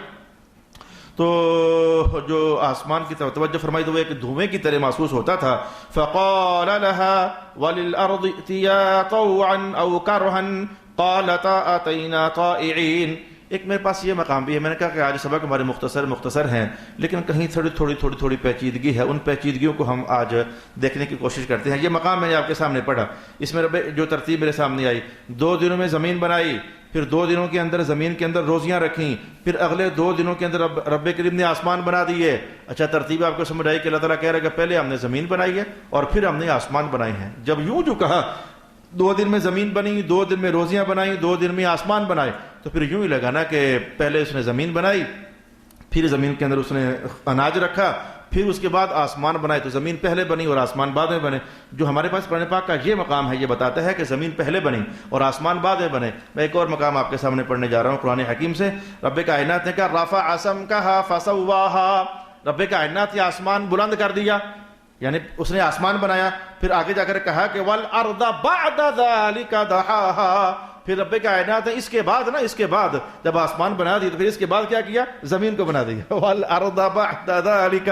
تو جو آسمان کی طرف توجہ فرمائی تو وہ ایک دھوئیں کی طرح محسوس ہوتا تھا۔ فقال لها وللارض ائتيا طوعا او كرها قالتا اتينا طائعين۔ ایک میرے پاس یہ مقام بھی ہے، میں نے کہا کہ آج سبق ہمارے مختصر ہیں لیکن کہیں تھوڑی پیچیدگی ہے، ان پیچیدگیوں کو ہم آج دیکھنے کی کوشش کرتے ہیں۔ یہ مقام میں نے آپ کے سامنے پڑھا، اس میں جو ترتیب میرے سامنے آئی، 2 دنوں میں زمین بنائی، پھر 2 دنوں کے اندر زمین کے اندر روزیاں رکھیں، پھر اگلے 2 دنوں کے اندر رب کریم نے آسمان بنا دیے۔ اچھا ترتیب آپ کو سمجھ آئی کہ اللہ تعالیٰ کہہ رہا ہے کہ پہلے ہم نے زمین بنائی ہے اور پھر ہم نے آسمان بنائے ہیں۔ جب یوں جو کہا 2 دن میں زمین بنی، 2 دن میں روزیاں بنائیں، 2 دن میں آسمان بنائے، تو پھر یوں ہی لگا نا کہ پہلے اس نے زمین بنائی، پھر زمین کے اندر اس نے اناج رکھا، پھر اس کے بعد آسمان بنائے تو زمین پہلے بنی اور آسمان بعد میں بنے. جو ہمارے پاس قرآن پاک کا یہ مقام ہے یہ بتاتا ہے کہ زمین پہلے بنی اور آسمان بعد میں بنے. میں ایک اور مقام آپ کے سامنے پڑھنے جا رہا ہوں قرآن حکیم سے. رب کائنات نے کہا رفع سمکہا فسواہا، رب کائنات یہ آسمان بلند کر دیا، یعنی اس نے آسمان بنایا. پھر آگے جا کر کہا کہ والارض بعد ذلک دحاہا، پھر رب کائنات نے اس کے بعد اس کے بعد جب آسمان بنا دی تو پھر اس کے بعد کیا کیا؟ زمین کو بنا دیا. والارض بعد ذلک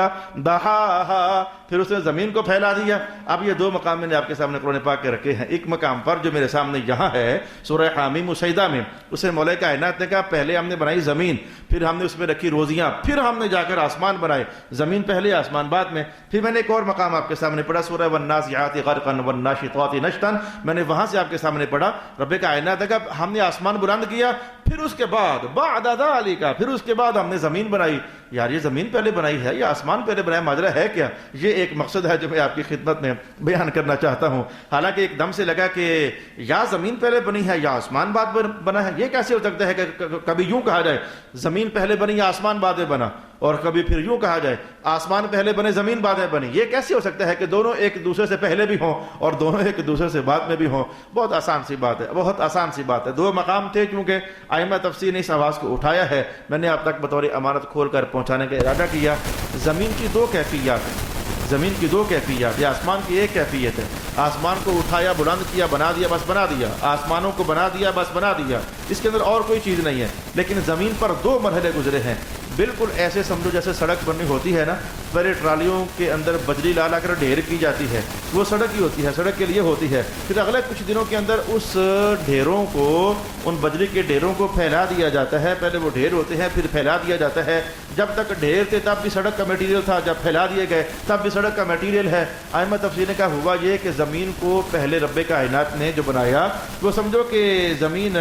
دحاہا، پھر اس نے زمین کو پھیلا دیا. اب یہ دو مقام میں نے آپ کے سامنے قرآن پاک کے رکھے ہیں. ایک مقام پر جو میرے سامنے یہاں ہے سورہ حامیم سجدہ میں، اسے مولا کائنات نے کہا پہلے ہم نے بنائی زمین، پھر ہم نے اس میں رکھی روزیاں، پھر ہم نے جا کر آسمان بنائے، زمین پہلے آسمان بعد میں. پھر میں نے ایک اور مقام آپ کے سامنے پڑھا سورہ والنازعات غرقا والناشطات نشطا، میں نے وہاں سے آپ کے سامنے پڑھا رب کائنات نے کہا ہم نے آسمان بلند کیا، پھر اس کے بعد بعد ذالک، پھر اس کے بعد ہم نے زمین بنائی. یار یہ زمین پہلے بنائی ہے یا آسمان پہلے بنایا، ماجرا ہے کیا؟ یہ ایک مقصد ہے جو میں آپ کی خدمت میں بیان کرنا چاہتا ہوں. حالانکہ ایک دم سے لگا کہ یا زمین پہلے بنی ہے یا آسمان بعد بنا ہے. یہ کیسے ہو سکتا ہے کہ کبھی یوں کہا جائے زمین پہلے بنی یا آسمان بعد میں بنا، اور کبھی پھر یوں کہا جائے آسمان پہلے بنے زمین بعد میں بنی. یہ کیسے ہو سکتا ہے کہ دونوں ایک دوسرے سے پہلے بھی ہوں اور دونوں ایک دوسرے سے بعد میں بھی ہوں؟ بہت آسان سی بات ہے، بہت آسان سی بات ہے. دو مقام تھے، کیونکہ ائمہ تفسیر نے اس آواز کو اٹھایا ہے، میں نے آپ تک بطور امانت کھول کر پہنچانے کا ارادہ کیا. زمین کی دو کیفیات ہیں، زمین کی دو کیفیات، یہ آسمان کی ایک کیفیت ہے. آسمان کو اٹھایا، بلند کیا، بنا دیا، بس بنا دیا. آسمانوں کو بنا دیا، بس بنا دیا، اس کے اندر اور کوئی چیز نہیں ہے. لیکن زمین پر دو مرحلے گزرے ہیں. بالکل ایسے سمجھو جیسے سڑک بننی ہوتی ہے نا، پہلے ٹرالیوں کے اندر بجری لا لا کر ڈھیر کی جاتی ہے، وہ سڑک ہی ہوتی ہے، سڑک کے لیے ہوتی ہے. پھر اگلے کچھ دنوں کے اندر اس ڈھیروں کو، ان بجری کے ڈھیروں کو پھیلا دیا جاتا ہے. پہلے وہ ڈھیر ہوتے ہیں، پھر پھیلا دیا جاتا ہے. جب تک ڈھیر تھے تب بھی سڑک کا میٹیریل تھا، جب پھیلا دیے گئے تب بھی سڑک کا میٹیریل ہے. ائمہ تفسیر نے کہا ہوا یہ کہ زمین کو پہلے رب کائنات نے جو بنایا وہ سمجھو کہ زمین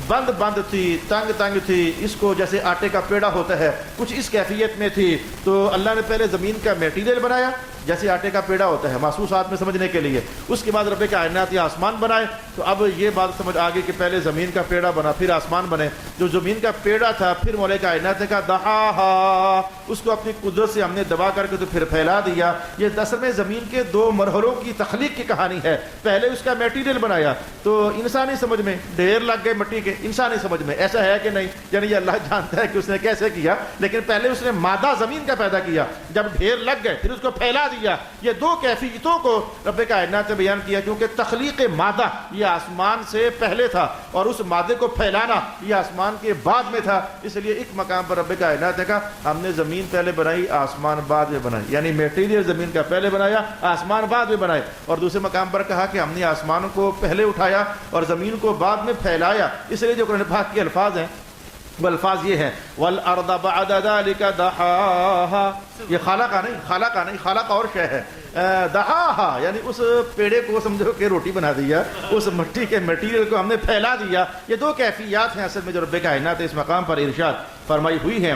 بند بند تھی، تنگ تنگ تھی، اس کو جیسے آٹے کا پیڑا ہوتا ہے کچھ اس کیفیت میں تھی. تو اللہ نے پہلے زمین کا میٹیریل بنایا جیسے آٹے کا پیڑا ہوتا ہے محسوسات میں سمجھنے کے لیے. اس کے بعد رب کائنات یہ آسمان بنائے. تو اب یہ بات سمجھ آ گئی کہ پہلے زمین کا پیڑا بنا پھر آسمان بنے. جو زمین کا پیڑا تھا پھر مولا کائنات نے کہا دحاہا، اس کو اپنی قدرت سے ہم نے دبا کر کے تو پھر پھیلا دیا. یہ دراصل میں زمین کے دو مرحلوں کی تخلیق کی کہانی ہے. پہلے اس کا میٹیریل بنایا تو انسانی سمجھ میں ڈھیر لگ گئے مٹی کے، انسانی سمجھ میں ایسا ہے کہ نہیں، یعنی یہ اللہ جانتا ہے کہ اس نے کیسے کیا. لیکن پہلے اس نے مادہ زمین کا پیدا کیا، جب ڈھیر لگ گئے پھر اس کو پھیلا دیا. یہ دو کیفیتوں کو رب کائنات نے بیان کیا، کیونکہ تخلیق مادہ یہ آسمان سے پہلے تھا اور اس مادے کو پھیلانا یہ آسمان کے بعد میں تھا. اس لیے ایک مقام پر رب کائنات نے کہا ہم نے زمین پہلے بنائی، آسمان بعد میں بنائی، یعنی میٹیریل زمین کا پہلے بنایا، آسمان بعد میں بنائے. اور دوسرے مقام پر کہا کہ ہم نے آسمانوں کو پہلے اٹھایا اور زمین کو بعد میں پھیلایا. اس لیے جو قرآن پاک کے الفاظ ہیں وہ الفاظ یہ ہیں والارض بعد ذلك دحاہا. یہ خالقہ نہیں، خالقہ نہیں، خالق اور شے ہے. دحاہا یعنی اس پیڑے کو سمجھو کہ روٹی بنا دیا، اس مٹی کے میٹیریل کو ہم نے پھیلا دیا. یہ دو کیفیات ہیں اصل میں جو رب کائنات اس مقام پر ارشاد فرمائی ہوئی ہیں.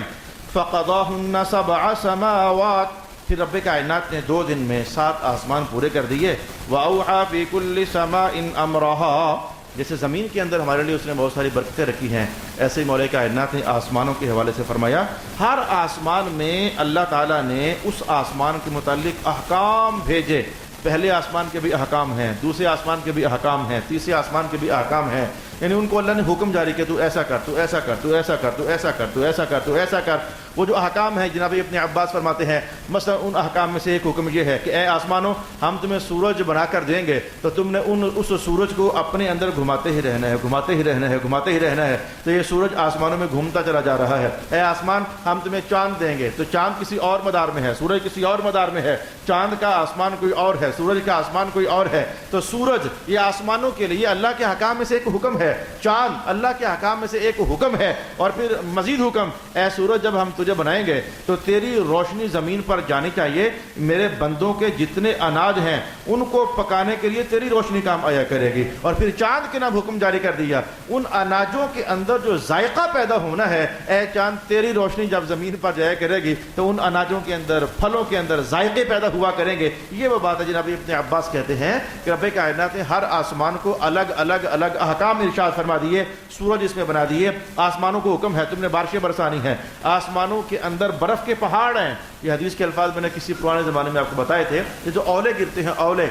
فقضاہن 7 سماوات، پھر رب کائنات نے 2 دن میں 7 آسمان پورے کر دیے. وَأَوْحَى فِي كُلِّ سَمَاءٍ أَمْرَهَا، جیسے زمین کے اندر ہمارے لیے اس نے بہت ساری برکتیں رکھی ہیں، ایسے ہی مولا کائنات نے آسمانوں کے حوالے سے فرمایا ہر آسمان میں اللہ تعالیٰ نے اس آسمان کے متعلق احکام بھیجے. پہلے آسمان کے بھی احکام ہیں، دوسرے آسمان کے بھی احکام ہیں، تیسرے آسمان کے بھی احکام ہیں. یعنی ان کو اللہ نے حکم جاری کیا تو ایسا کر، تو ایسا کر، تو ایسا کر، تو ایسا کر، تو ایسا کر، تو ایسا کر. وہ جو احکام ہیں جناب ابن عباس فرماتے ہیں مثلا ان احکام میں سے ایک حکم یہ ہے کہ اے آسمانوں ہم تمہیں سورج بنا کر دیں گے تو تم نے اس سورج کو اپنے اندر گھماتے ہی رہنا ہے، گھماتے ہی رہنا ہے، گھماتے ہی رہنا ہے. تو یہ سورج آسمانوں میں گھومتا چلا جا رہا ہے. اے آسمان ہم تمہیں چاند دیں گے تو چاند کسی اور مدار میں ہے، سورج کسی اور مدار میں ہے. چاند کا آسمان کوئی اور ہے، سورج کا آسمان کوئی اور ہے. تو سورج یہ آسمانوں کے لیے اللہ کے احکام میں سے ایک حکم ہے، چاند اللہ کے احکام میں سے ایک حکم ہے. اور پھر مزید حکم، اے سورج جب ہم تجھے بنائیں گے تو تیری روشنی زمین پر جانی چاہیے، میرے بندوں کے جتنے اناج ہیں ان کو پکانے کے لیے تیری روشنی کام آیا کرے گی. اور پھر چاند کے نام حکم جاری کر دیا، ان اناجوں کے اندر جو ذائقہ پیدا ہونا ہے، اے چاند تیری روشنی جب زمین پر جایا کرے گی تو ان اناجوں کے اندر، پھلوں کے اندر ذائقے پیدا ہوا کریں گے. یہ وہ بات ہے جناب ابن عباس کہتے ہیں کہ رب کائنات نے ہر آسمان کو الگ الگ الگ احکام ارشاد ارشاد فرما دیے سورج اس میں بنا دیے، آسمانوں کو حکم ہے تم نے بارشیں برسانی ہیں، آسمانوں کے اندر برف کے پہاڑ ہیں۔ یہ حدیث کے الفاظ میں نے کسی پرانے زمانے میں آپ کو بتائے تھے کہ جو اولے گرتے ہیں،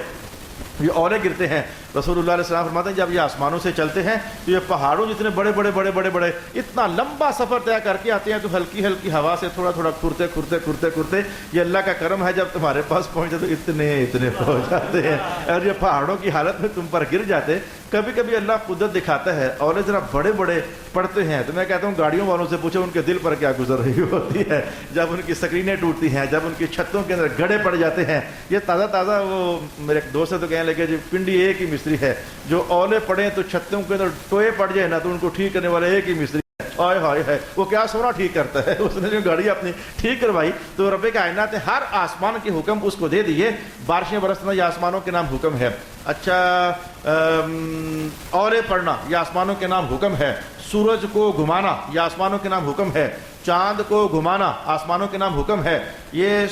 یہ اولے گرتے ہیں، رسول اللہ علیہ السلام فرماتے ہیں جب یہ آسمانوں سے چلتے ہیں تو یہ پہاڑوں جتنے بڑے بڑے بڑے بڑے بڑے اتنا لمبا سفر طے کر کے آتے ہیں، تو ہلکی ہلکی ہوا سے تھوڑا تھوڑا کھرتے یہ اللہ کا کرم ہے، جب تمہارے پاس پہنچے تو اتنے ہو جاتے ہیں، اور یہ پہاڑوں کی حالت میں تم پر گر جاتے۔ کبھی کبھی اللہ قدرت دکھاتا ہے، اولے ذرا بڑے بڑے پڑتے ہیں تو میں کہتا ہوں گاڑیوں والوں سے پوچھو ان کے دل پر کیا گزر رہی ہوتی ہے جب ان کی سکرینیں ٹوٹتی ہیں، جب ان کی چھتوں کے اندر گڑھے پڑ جاتے ہیں۔ یہ تازہ وہ میرے ایک دوست ہے تو کہنے لگے جی پنڈی ایک ہی مستری ہے، جو اولے پڑے تو چھتوں کے اندر ٹوئے پڑ جائے نا تو ان کو ٹھیک کرنے والے ایک ہی مستری آئے ہائے ہے، وہ کیا سونا ٹھیک کرتا ہے، اس نے جو گاڑی اپنی ٹھیک کروائی۔ تو رب کائنات نے ہر آسمان کے حکم اس کو دے دیے، بارشیں برسنا یہ آسمانوں کے نام حکم ہے، اچھا اولے پڑنا یہ آسمانوں کے نام حکم ہے، سورج کو گھمانا یہ آسمانوں کے نام حکم ہے، چاند کو گھمانا آسمانوں کے نام حکم ہے، یہ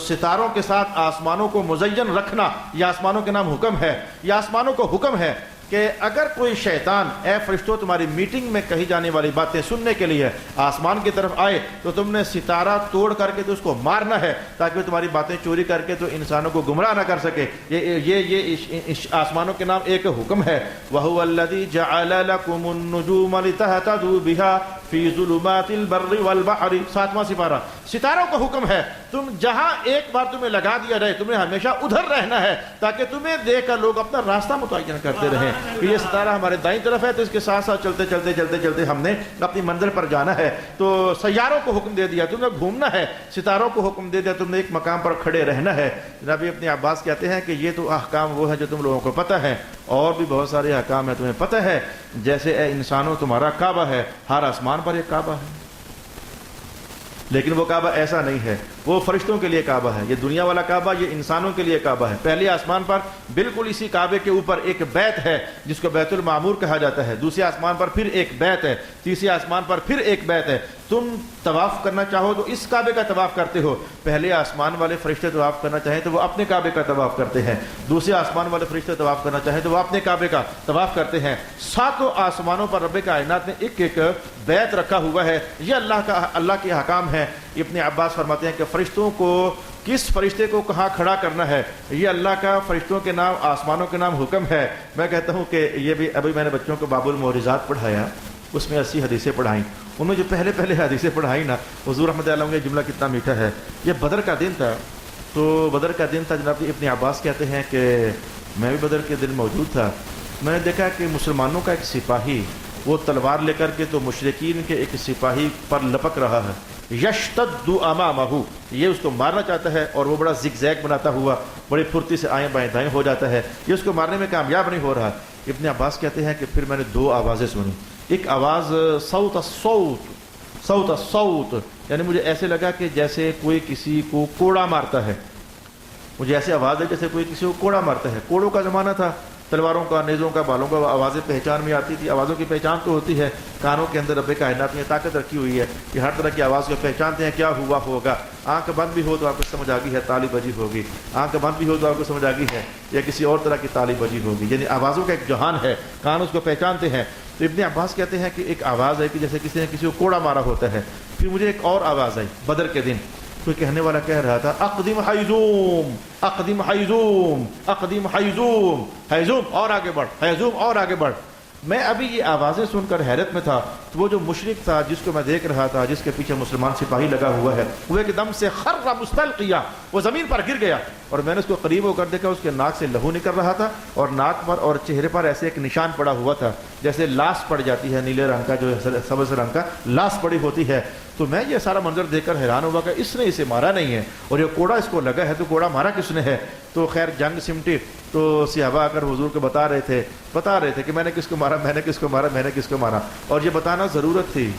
ستاروں کے ساتھ آسمانوں کو مزین رکھنا یہ آسمانوں کے نام حکم ہے۔ یہ آسمانوں کو حکم ہے کہ اگر کوئی شیطان اے فرشتوں تمہاری میٹنگ میں کہی جانے والی باتیں سننے کے لیے آسمان کی طرف آئے تو تم نے ستارہ توڑ کر کے تو اس کو مارنا ہے تاکہ وہ تمہاری باتیں چوری کر کے تو انسانوں کو گمراہ نہ کر سکے۔ یہ آسمانوں کے نام ایک حکم ہے۔ وَهُوَ الَّذِي جَعَلَ لَكُمُ النُّجُومَ لِتَهْتَدُوا بِهَا فِي ظُلُمَاتِ الْبَرِّ وَالْبَحْرِ، 7واں سپارہ۔ ستاروں کا حکم ہے تم جہاں ایک بار تمہیں لگا دیا جائے تمہیں ہمیشہ ادھر رہنا ہے تاکہ تمہیں دیکھ کر لوگ اپنا راستہ متعین کرتے رہیں کہ یہ ستارہ ہمارے دائیں طرف ہے تو اس کے ساتھ ساتھ چلتے ہم نے اپنی منزل پر جانا ہے۔ تو سیاروں کو حکم دے دیا تم نے گھومنا ہے، ستاروں کو حکم دے دیا تم نے ایک مقام پر کھڑے رہنا ہے۔ جناب ابن عباس کہتے ہیں کہ یہ تو احکام وہ ہے جو تم لوگوں کو پتہ ہے، اور بھی بہت سارے احکام ہیں تمہیں پتہ ہے، جیسے اے انسانوں تمہارا کعبہ ہے، ہر آسمان پر ایک کعبہ ہے، لیکن وہ کعبہ ایسا نہیں ہے، وہ فرشتوں کے لیے کعبہ ہے۔ یہ دنیا والا کعبہ یہ انسانوں کے لیے کعبہ ہے۔ پہلے آسمان پر بالکل اسی کعبے کے اوپر ایک بیت ہے جس کو بیت المعمور کہا جاتا ہے، دوسرے آسمان پر پھر ایک بیت ہے، تیسرے آسمان پر پھر ایک بیت ہے۔ تم طواف کرنا چاہو تو اس کعبے کا طواف کرتے ہو، پہلے آسمان والے فرشتے طواف کرنا چاہیں تو وہ اپنے کعبے کا طواف کرتے ہیں، دوسرے آسمان والے فرشتے طواف کرنا چاہیں تو وہ اپنے کعبے کا طواف کرتے ہیں۔ ساتوں آسمانوں پر رب کائنات نے ایک ایک بیت رکھا ہوا ہے۔ یہ اللہ کے احکام ہیں۔ ابن عباس فرماتے ہیں کہ فرشتوں کو کس فرشتے کو کہاں کھڑا کرنا ہے یہ اللہ کا فرشتوں کے نام آسمانوں کے نام حکم ہے۔ میں کہتا ہوں کہ یہ بھی ابھی میں نے بچوں کو باب المعجزات پڑھایا، اس میں 80 حدیثیں پڑھائیں، ان میں جو پہلے حدیثیں پڑھائی نا، حضور رحمۃ اللہ علیہ کا جملہ کتنا میٹھا ہے۔ یہ بدر کا دن تھا، تو بدر کا دن تھا، جناب ابن عباس کہتے ہیں کہ میں بھی بدر کے دن موجود تھا، میں نے دیکھا کہ مسلمانوں کا ایک سپاہی وہ تلوار لے کر کے تو مشرکین کے ایک سپاہی پر لپک رہا ہے، یشتد امامہ، یہ اس کو مارنا چاہتا ہے اور وہ بڑا زگ زیگ بناتا ہوا بڑی پھرتی سے آئیں بائیں دائیں ہو جاتا ہے، یہ اس کو مارنے میں کامیاب نہیں ہو رہا۔ ابن عباس کہتے ہیں کہ پھر میں نے 2 آوازیں سنی، ایک آواز صوت الصوت، یعنی مجھے ایسے لگا کہ جیسے کوئی کسی کو کوڑا مارتا ہے، مجھے ایسی آواز ہے جیسے کوئی کسی کو کوڑا مارتا ہے۔ کوڑوں کا زمانہ تھا، تلواروں کا، نیزوں کا، بالوں کا، آوازیں پہچان میں آتی تھی۔ آوازوں کی پہچان تو ہوتی ہے، کانوں کے اندر رب کائنات نے طاقت رکھی ہوئی ہے کہ ہر طرح کی آواز کو پہچانتے ہیں، کیا ہوا ہوگا۔ آنکھ بند بھی ہو تو آپ کو سمجھ آ گئی ہے تالی بجی ہوگی، آنکھ بند بھی ہو تو آپ کو سمجھ آ گئی ہے یا کسی اور طرح کی تالی بجی ہوگی، یعنی آوازوں کا ایک جہان ہے، کان اس کو پہچانتے ہیں۔ تو ابن عباس کہتے ہیں کہ ایک آواز ہے کہ جیسے کسی نے کسی کو کوڑا مارا ہوتا ہے۔ پھر مجھے ایک اور آواز آئی بدر کے دن، کوئی کہنے والا کہہ رہا تھا اقدم حیزوم اقدم حیزوم اقدم حیزوم، حیزوم اور آگے بڑھ، حیزوم اور آگے بڑھ۔ میں ابھی یہ آوازیں سن کر حیرت میں تھا، تو وہ جو مشرک تھا جس کو میں دیکھ رہا تھا، جس کے پیچھے مسلمان سپاہی لگا ہوا ہے، وہ ایک دم سے خر مستلقیا، وہ زمین پر گر گیا، اور میں نے اس کو قریب ہو کر دیکھا، اس کے ناک سے لہو نکل رہا تھا اور ناک پر اور چہرے پر ایسے ایک نشان پڑا ہوا تھا جیسے لاس پڑ جاتی ہے، نیلے رنگ کا جو سبز رنگ کا لاس پڑی ہوتی ہے۔ تو میں یہ سارا منظر دیکھ کر حیران ہوا کہ اس نے اسے مارا نہیں ہے، اور یہ کوڑا اس کو لگا ہے، تو کوڑا مارا کس نے ہے؟ تو خیر جنگ سمٹی تو صحابہ آ کر حضور کو بتا رہے تھے کہ میں نے کس کو مارا، میں نے کس کو مارا، میں نے کس کو مارا، اور یہ بتانا ضرورت تھی،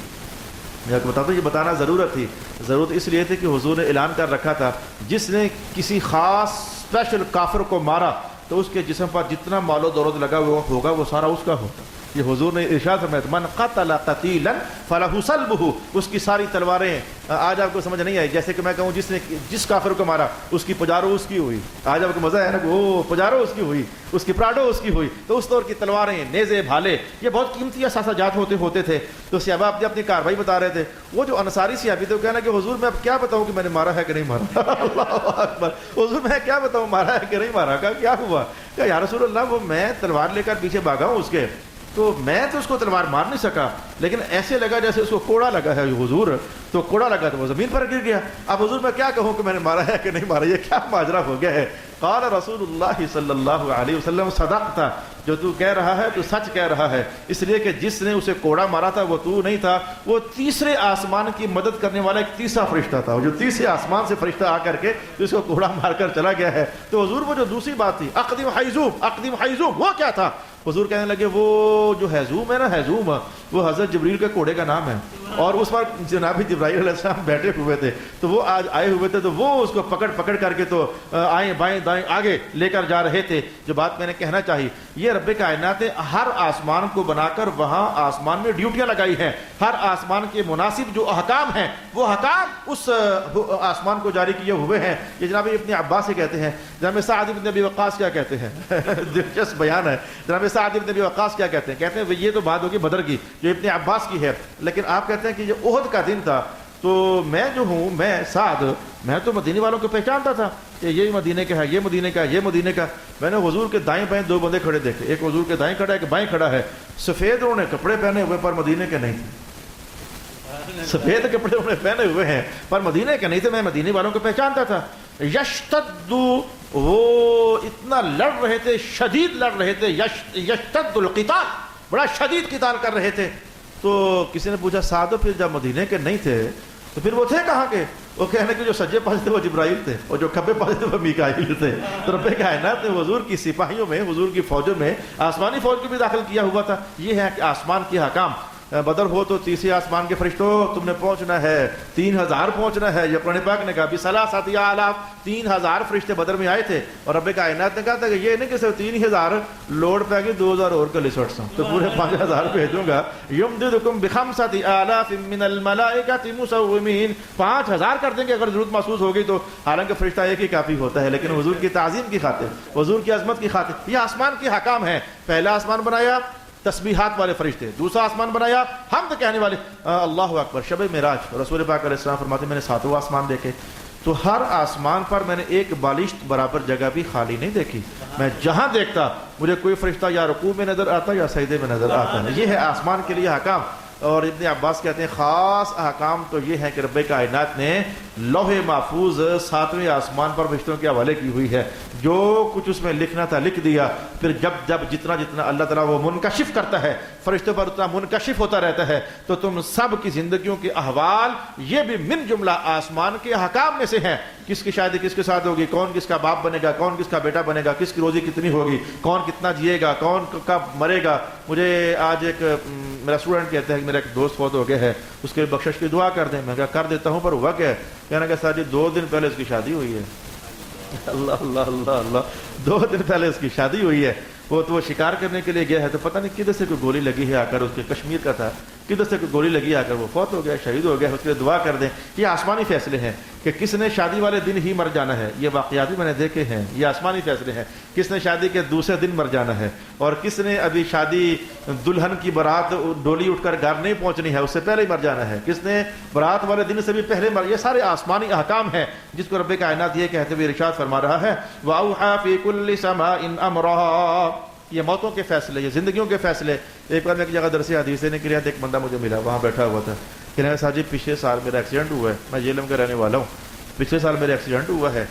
میں آپ کو بتاتا ہوں یہ بتانا ضرورت تھی۔ ضرورت اس لیے تھی کہ حضور نے اعلان کر رکھا تھا جس نے کسی خاص اسپیشل کافر کو مارا تو اس کے جسم پر جتنا مال و دولت لگا ہوا ہوگا وہ سارا اس کا ہوگا، یہ حضور نے ارشاد فرمایا من قتل قتیلا فلہ صلبہ، اس کی ساری تلواریں، آج آپ کو سمجھ نہیں آئی، جیسے کہ میں کہوں جس نے جس کافر کو مارا اس کی پجارو اس کی ہوئی، آج آپ کو مزہ ہے نا کہ وہ پجارو اس کی ہوئی، اس کی پراڈو اس کی ہوئی، تو اس دور کی تلواریں، نیزے، بھالے، یہ بہت قیمتی اثاثہ جات ہوتے تھے. تو صحابہ اپنی کاروائی بتا رہے تھے. وہ جو انصاری صحابی تھے وہ کہنا کہ حضور میں اب کیا بتاؤں کہ میں نے مارا ہے کہ نہیں مارا. اللہ اکبر، حضور میں کیا بتاؤں مارا ہے کہ نہیں مارا. کہا کیا ہوا؟ کہا یا رسول اللہ وہ میں تلوار لے کر پیچھے بھاگا ہوں اس کے، تو میں تو اس کو تلوار مار نہیں سکا، لیکن ایسے لگا جیسے اس کو کوڑا لگا ہے حضور، تو کوڑا لگا تو وہ زمین پر گر گیا. اب حضور میں کیا کہوں کہ میں نے مارا ہے کہ نہیں مارا، یہ کیا ماجرا ہو گیا ہے. قال رسول اللہ صلی اللہ علیہ وسلم صدقت، جو تو کہہ رہا ہے تو سچ کہہ رہا ہے، اس لیے کہ جس نے اسے کوڑا مارا تھا وہ تو نہیں تھا، وہ تیسرے آسمان کی مدد کرنے والا ایک تیسرا فرشتہ تھا، جو تیسرے آسمان سے فرشتہ آ کر کے اس کو کوڑا مار کر چلا گیا ہے. تو حضور وہ جو دوسری بات تھی اقدم حیزوم، اقدم حیزوم، وہ کیا تھا؟ حضور کہنے لگے وہ جو حیزوم ہے نا، حیزوم وہ حضرت جبریل کے کوڑے کا نام ہے، اور اس پر جناب جبرائیل علیہ السلام بیٹھے ہوئے تھے، تو وہ آج آئے ہوئے تھے، تو وہ اس کو پکڑ کر کے تو آئیں بائیں دائیں آگے لے کر جا رہے تھے. جو بات میں نے کہنا چاہی، یہ رب کائنات نے ہر آسمان کو بنا کر وہاں آسمان میں ڈیوٹیاں لگائی ہیں، ہر آسمان کے مناسب جو احکام ہیں وہ احکام اس آسمان کو جاری کیے ہوئے ہیں. یہ جناب ابن عباس سے کہتے ہیں. جناب سعد بن ابی وقاص کیا کہتے ہیں؟ دلچسپ بیان ہے. جناب سعد بن ابی وقاص کیا کہتے ہیں؟ کہتے ہیں یہ تو بات ہوگی بدر کی جو ابن عباس کی ہے، لیکن آپ کہتے ہیں کہ یہ احد کا دن تھا، تو میں جو ہوں، میں سعد، میں تو مدینے والوں کو پہچانتا تھا کہ یہ مدینے کا ہے، یہ مدینے کا، یہ مدینے کا. میں نے حضور کے دائیں بائیں دو بندے کھڑے دیکھے، ایک حضور کے دائیں کھڑا ہے، ایک بائیں کھڑا ہے، سفید انہوں نے کپڑے پہنے ہوئے پر مدینے کے نہیں تھے. سفید کپڑے انہوں نے پہنے ہوئے ہیں پر مدینے کے نہیں تھے. میں مدینے والوں کو پہچانتا تھا. یشتد، وہ اتنا لڑ رہے تھے، شدید لڑ رہے تھے. یشتد القتال، بڑا شدید قتال کر رہے تھے. تو کسی نے پوچھا سعد پھر جب مدینے کے نہیں تھے تو پھر وہ تھے کہاں کے؟ وہ کہنے کہ جو سجے پاس تھے وہ جبرائیل تھے اور جو کھبے پاس تھے وہ میکائیل تھے. تو رب کائنات نے حضور کی سپاہیوں میں، حضور کی فوجوں میں آسمانی فوج کو بھی داخل کیا ہوا تھا. یہ ہے کہ آسمان کے حکام. بدر ہو تو تیسرے آسمان کے فرشتوں تم نے پہنچنا ہے، 3000 پہنچنا ہے. یہ قرآن پاک نے کہا بثلاثۃ آلاف، 3000 فرشتے بدر میں آئے تھے، اور رب کائنات نے کہا تھا کہ یہ نہیں کہ صرف 3000 لوڈ پہ گئی 2000 اور کا لسٹ تو پورے 5000 بھیجوں گا. یمددکم بخمسۃ آلاف من الملائکۃ مسومین، 5000 کر دیں گے اگر ضرورت محسوس ہوگی تو. حالانکہ فرشتہ ایک ہی کافی ہوتا ہے، لیکن حضور کی تعظیم کی خاطر، حضور کی عظمت کی خاطر یہ آسمان کے حکام ہیں. پہلا آسمان بنایا تسبیحات والے فرشتے، دوسرا آسمان بنایا حمد کہنے والے. اللہ اکبر. شب معراج رسول پاک علیہ السلام فرماتے ہیں میں نے 7 آسمان دیکھے، تو ہر آسمان پر میں نے ایک بالشت برابر جگہ بھی خالی نہیں دیکھی. میں جہاں دیکھتا مجھے کوئی فرشتہ یا رکوع میں نظر آتا یا سجدے میں نظر آتا ہے. یہ ہے آسمان کے لیے حکام. اور ابن عباس کہتے ہیں خاص احکام تو یہ ہے کہ رب کائنات نے لوح محفوظ 7ویں آسمان پر فرشتوں کے حوالے کی ہوئی ہے. جو کچھ اس میں لکھنا تھا لکھ دیا. پھر جب جتنا اللہ تعالیٰ وہ منکشف کرتا ہے فرشتوں پر اتنا منکشف ہوتا رہتا ہے. تو تم سب کی زندگیوں کے احوال یہ بھی من جملہ آسمان کے احکام میں سے ہیں. کس کی شادی کس کے ساتھ ہوگی، کون کس کا باپ بنے گا، کون کس کا بیٹا بنے گا، کس کی روزی کتنی ہوگی، کون کتنا جیے گا، کون کب مرے گا. مجھے آج ایک میرا اسٹوڈنٹ کہتا ہے کہ میرا ایک دوست فوت ہو گیا ہے، اس کے بخشش کی دعا کر دیں. میں کہا کر دیتا ہوں، پر ہوا کیا ہے؟ کہنا کہ سر جی 2 دن پہلے اس کی شادی ہوئی ہے. اللہ اللہ اللہ اللہ، 2 دن پہلے اس کی شادی ہوئی ہے. وہ تو وہ شکار کرنے کے لیے گیا ہے تو پتہ نہیں کدھر سے کوئی گولی لگی ہے آ کر، اس کے کشمیر کا تھا، کدھر سے کوئی گولی لگی آ کر وہ فوت ہو گیا، شہید ہو گیا. اس کے لیے دعا کر دیں. یہ آسمانی فیصلے ہیں کہ کس نے شادی والے دن ہی مر جانا ہے. یہ واقعات بھی میں نے دیکھے ہیں. یہ آسمانی فیصلے ہیں. کس نے شادی کے دوسرے دن مر جانا ہے، اور کس نے ابھی شادی دلہن کی بارات ڈولی اٹھ کر گھر نہیں پہنچنی ہے، اس سے پہلے ہی مر جانا ہے. کس نے بارات والے دن سے بھی پہلے مر. یہ سارے آسمانی احکام ہیں جس کو رب کائنات یہ کہتے ہوئے ارشاد فرما رہا ہے وَأَوْحَىٰ فِي كُلِّ سَمَاءٍ أَمْرَهَا. یہ موتوں کے فیصلے، یہ زندگیوں کے فیصلے. ایک بار میں ایک جگہ درس حدیث دینے کے لیے ایک بندہ مجھے ملا، وہاں بیٹھا ہوا تھا. کہنے لگا صاحب جی پچھلے سال میرا ایکسیڈنٹ ہوا ہے، میں جیلم کا رہنے والا ہوں، پچھلے سال میرا ایکسیڈنٹ ہوا ہے،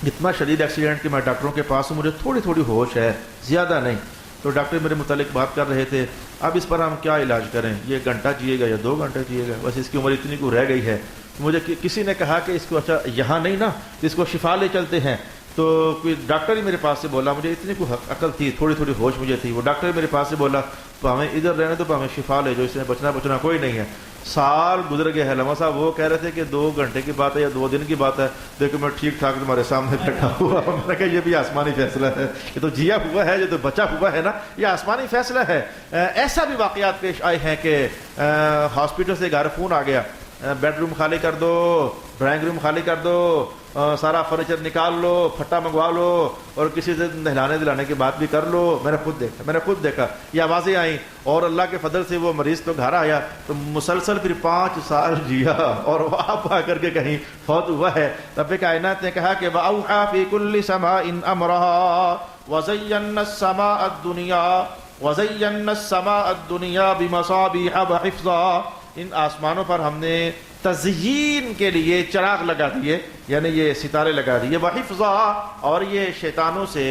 اتنا شدید ایکسیڈنٹ کہ میں ڈاکٹروں کے پاس ہوں، مجھے تھوڑی تھوڑی ہوش ہے، زیادہ نہیں. تو ڈاکٹر میرے متعلق بات کر رہے تھے اب اس پر ہم کیا علاج کریں، یہ گھنٹہ جیے گا یا 2 گھنٹے جیے گا، بس اس کی عمر اتنی کو رہ گئی ہے. مجھے کسی نے کہا کہ اس کو اچھا یہاں نہیں نا، اس کو شفا لے چلتے ہیں. تو کوئی ڈاکٹر ہی میرے پاس سے بولا, مجھے اتنی کوئی عقل تھی, تھوڑی تھوڑی ہوش مجھے تھی, وہ ڈاکٹر میرے پاس سے بولا تو ہمیں ادھر رہنے تو ہمیں شفا لے جو, اس میں بچنا کوئی نہیں ہے. سال گزر گئے ہیں. لما صاحب وہ کہہ رہے تھے کہ 2 گھنٹے کی بات ہے یا 2 دن کی بات ہے, دیکھو میں ٹھیک ٹھاک تمہارے سامنے بیٹھا ہوا. میں نے کہا یہ بھی آسمانی فیصلہ ہے, یہ تو جیا ہوا ہے, یہ تو بچا ہوا ہے نا, یہ آسمانی فیصلہ ہے. ایسا بھی واقعات پیش آئے ہیں کہ ہاسپٹل سے گھر فون آ گیا, بیڈ روم خالی کر دو, ڈرائنگ روم خالی کر دو, سارا فرنیچر نکال لو, پھٹا منگوا لو, اور کسی سے نہلانے دلانے کی بات بھی کر لو. میں نے خود دیکھا یہ آوازیں آئیں, اور اللہ کے فضل سے وہ مریض تو گھر آیا تو مسلسل پھر 5 سال جیا, اور واپس آ کر کے کہیں فوت ہوا ہے. رب کائنات نے کہا کہ وَأَوْحَى فِي كُلِّ سَمَاءٍ أَمْرَهَا وَزَيَّنَّا السَّمَاءَ الدُّنْيَا بِمَصَابِيحَ وَحِفْظًا. ان آسمانوں پر ہم نے تزیین کے لیے چراغ لگا دیے, یعنی یہ ستارے لگا دیے, وحفظا, اور یہ شیطانوں سے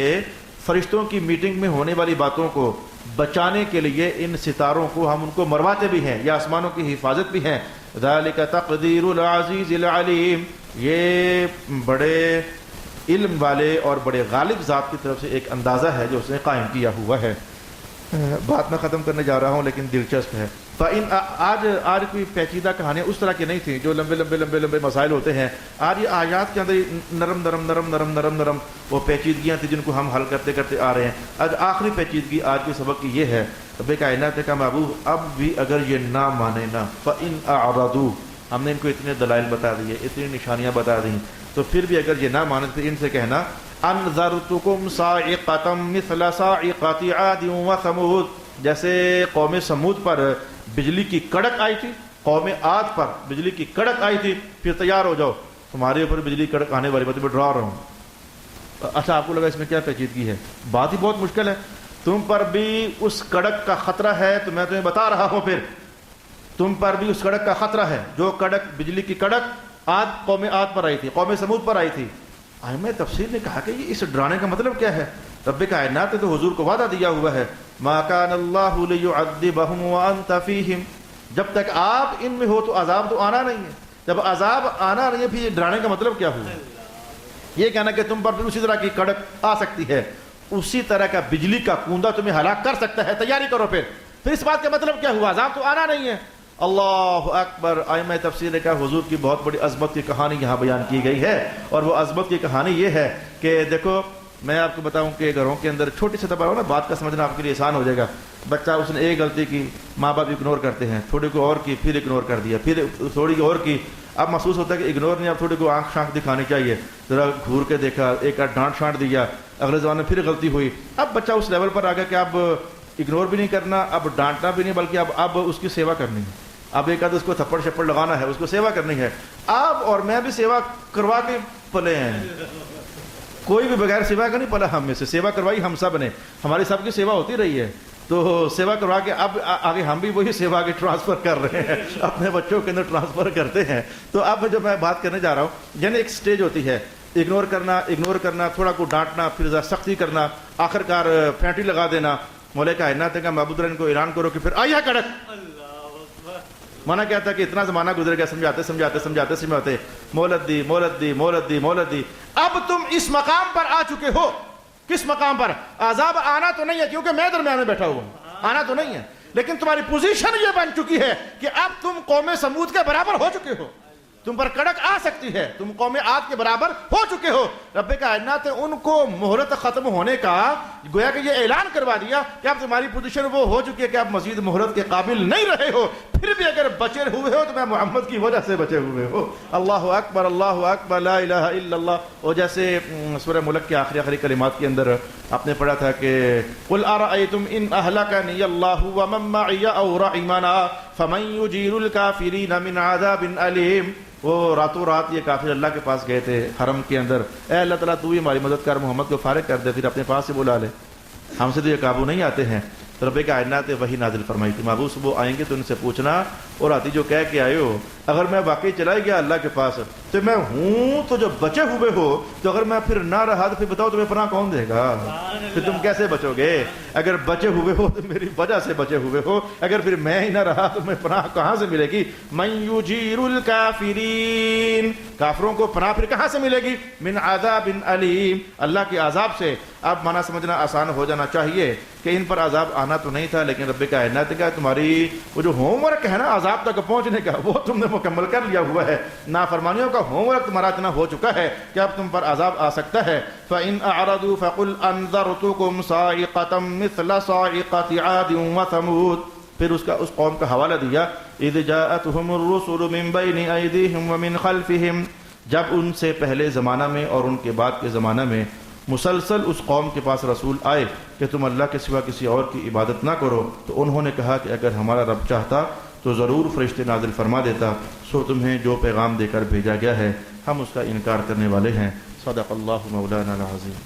فرشتوں کی میٹنگ میں ہونے والی باتوں کو بچانے کے لیے ان ستاروں کو ہم ان کو مرواتے بھی ہیں, یہ آسمانوں کی حفاظت بھی ہیں. ذالک تقدیر العزیز العلیم, یہ بڑے علم والے اور بڑے غالب ذات کی طرف سے ایک اندازہ ہے جو اس نے قائم کیا ہوا ہے. بات میں ختم کرنے جا رہا ہوں لیکن دلچسپ ہے. آج کوئی پیچیدہ کہانیاں اس طرح کی نہیں تھیں جو لمبے مسائل ہوتے ہیں. آج یہ آیات کے اندر نرم وہ پیچیدگیاں تھیں جن کو ہم حل کرتے آ رہے ہیں. آج آخری پیچیدگی آج کے سبق کی یہ ہے, رب کائنات نے کہا محبوب اب بھی اگر یہ نہ مانے نا, فَإِنْ أَعْرَضُوا, ہم نے ان کو اتنے دلائل بتا دیے, اتنی نشانیاں بتا دیں, تو پھر بھی اگر یہ نہ مانے تو ان سے کہنا انذرتکم صاعقۃ مثل صاعقۃ عاد وثمود, جیسے قوم سمود پر بجلی کی کڑک آئی تھی, قوم عاد پر بجلی کی کڑک آئی تھی, پھر تیار ہو جاؤ تمہارے اوپر بجلی کڑک آنے والی بات میں ڈرا رہا ہوں. اچھا آپ کو لگا اس میں کیا پیچیدگی ہے؟ بات ہی بہت مشکل ہے. تم پر بھی اس کڑک کا خطرہ ہے تو میں تمہیں بتا رہا ہوں, پھر تم پر بھی اس کڑک کا خطرہ ہے جو کڑک بجلی کی کڑک قوم عاد پر آئی تھی, قوم سمود پر آئی تھی. میں تفسیر نے کہا کہ یہ اس ڈرانے کا مطلب کیا ہے؟ رب کائنات نے تو حضور کو وعدہ دیا ہوا ہے, ما کان اللہ لیعذبہم وانت فیہم, جب تک آپ ان میں ہو تو عذاب تو آنا نہیں ہے. جب عذاب آنا نہیں ہے پھر یہ ڈرانے کا مطلب کیا ہوا؟ یہ کہنا کہ تم پر بھی اسی طرح کی کڑک آ سکتی ہے, اسی طرح کا بجلی کا کوندہ تمہیں ہلاک کر سکتا ہے, تیاری کرو. پھر اس بات کا مطلب کیا ہوا؟ عذاب تو آنا نہیں ہے. اللہ اکبر. ائمہ تفسیر نے کہا حضور کی بہت بڑی عظمت کی کہانی یہاں بیان کی گئی ہے, اور وہ عظمت کی کہانی یہ ہے کہ دیکھو میں آپ کو بتاؤں کہ گھروں کے اندر چھوٹی سطح پر ہو نا, بات کا سمجھنا آپ کے لیے آسان ہو جائے گا. بچہ اس نے ایک غلطی کی, ماں باپ اگنور کرتے ہیں, تھوڑی کو اور کی, پھر اگنور کر دیا, پھر تھوڑی کو اور کی. اب محسوس ہوتا ہے کہ اگنور نہیں, اب تھوڑی کو آنکھ شانک دکھانی چاہیے, ذرا گھور کے دیکھا, ایک ڈانٹ شانٹ دیا, اگلے زمانے میں پھر غلطی ہوئی. اب بچہ اس لیول پر آ گیا کہ اب اگنور بھی نہیں کرنا, اب ڈانٹنا بھی نہیں, بلکہ اب اس کی سیوا کرنی ہے. اب ایک اس کو تھپڑ شپڑ لگانا ہے, اس کو سیوا کرنی ہے. آپ اور میں بھی سیوا کروا کے پلے ہیں, کوئی بھی بغیر سیوا کا نہیں پلا. ہم میں سے سیوا کروائی ہم سب نے, ہماری سب کی سیوا ہوتی رہی ہے, تو سیوا کروا کے اب آگے ہم بھی وہی سیوا آگے ٹرانسفر کر رہے ہیں, اپنے بچوں کے اندر ٹرانسفر کرتے ہیں. تو اب جو میں بات کرنے جا رہا ہوں, یعنی ایک سٹیج ہوتی ہے, اگنور کرنا, تھوڑا کو ڈانٹنا, پھر سختی کرنا, آخر کار پھینٹی لگا دینا. مولا کائنات کا معبود ان کو اعلان کرو کہ پھر آئی ہے کڑک. مانا کیا تھا کہ اتنا زمانہ گزر گیا, سمجھاتے, مولد دی. اب تم اس مقام پر آ چکے ہو. کس مقام پر؟ عذاب آنا تو نہیں ہے کیونکہ میں درمیان میں بیٹھا ہوا ہوں, آنا تو نہیں ہے, لیکن تمہاری پوزیشن یہ بن چکی ہے کہ اب تم قوم سمود کے برابر ہو چکے ہو. تم پر کڑک آ سکتی ہے, تم قوم عاد کے برابر ہو چکے ہو. رب کائنات نے ان کو مہلت ختم ہونے کا گویا کہ یہ اعلان کروا دیا کہ اب تمہاری پوزیشن وہ ہو چکی ہے کہ اب مزید مہلت کے قابل نہیں رہے ہو. پھر بھی اگر بچے ہوئے ہو تو میں محمد کی وجہ سے بچے ہوئے ہو. اللہ اکبر, لا الہ الا اللہ. اور جیسے سورہ ملک کے آخری کلمات کے اندر آپ نے پڑھا تھا کہ قل ارأیتم ان اہلکنی اللہ ومن معی او رحمنا فمن یجیر الکافرین من عذاب علیم. وہ راتوں رات یہ کافر اللہ کے پاس گئے تھے حرم کے اندر, اے اللہ تعالیٰ تو ہی ہماری مدد کر, محمد کو فارغ کر دے, پھر اپنے پاس سے بلا لے, ہم سے تو یہ قابو نہیں آتے ہیں. تو رب کائنات نے وہی نازل فرمائی تھی, محبوب وہ آئیں گے تو ان سے پوچھنا, اور آتی جو کہہ کے آئے ہو, اگر میں واقعی چلا گیا اللہ کے پاس تو میں ہوں تو جو بچے ہوئے ہو، تو اگر میں پھر نہ رہا تو پھر بتاؤ تمہیں پناہ کون دے گا؟ پھر تم کیسے بچو گے؟ اگر بچے ہوئے ہو تو میری وجہ سے بچے ہوئے ہو، اگر پھر میں ہی نہ رہا تو میں پناہ کہاں سے ملے گی؟ من یجیر الکافرین، کافروں کو پناہ پھر کہاں سے ملے گی؟ من عذاب علیم، اللہ کے عذاب سے۔ اب معنی سمجھنا آسان ہو جانا چاہیے کہ ان پر عذاب آنا تو نہیں تھا، لیکن رب کائنات کا تمہاری وہ جو ہوم ورک ہے نا عذاب تک پہنچنے کا، وہ تم نے مکمل کر لیا ہوا ہے۔ نافرمانیوں کا ہوم ورک تمہارا اتنا ہو چکا ہے کہ اب تم پر عذاب آ سکتا ہے۔ فَإِنْ أَعْرَضُوا فَقُلْ أَنذَرْتُكُمْ صَاعِقَةً مِثْلَ صَاعِقَةِ عَادٍ وَثَمُودَ، پھر اس قوم کا حوالہ دیا، اِذْ جَاءَتْهُمُ الرُّسُلُ مِنْ بَيْنِ أَيْدِيهِمْ وَمِنْ خَلْفِهِمْ، جب ان سے پہلے زمانہ میں اور ان کے بعد کے زمانہ میں مسلسل اس قوم کے پاس رسول آئے کہ تم اللہ کے سوا کسی اور کی عبادت نہ کرو، تو انہوں نے کہا کہ اگر ہمارا رب چاہتا تو ضرور فرشتے نازل فرما دیتا، سو تمہیں جو پیغام دے کر بھیجا گیا ہے ہم اس کا انکار کرنے والے ہیں۔ صدق اللہ مولانا العظیم۔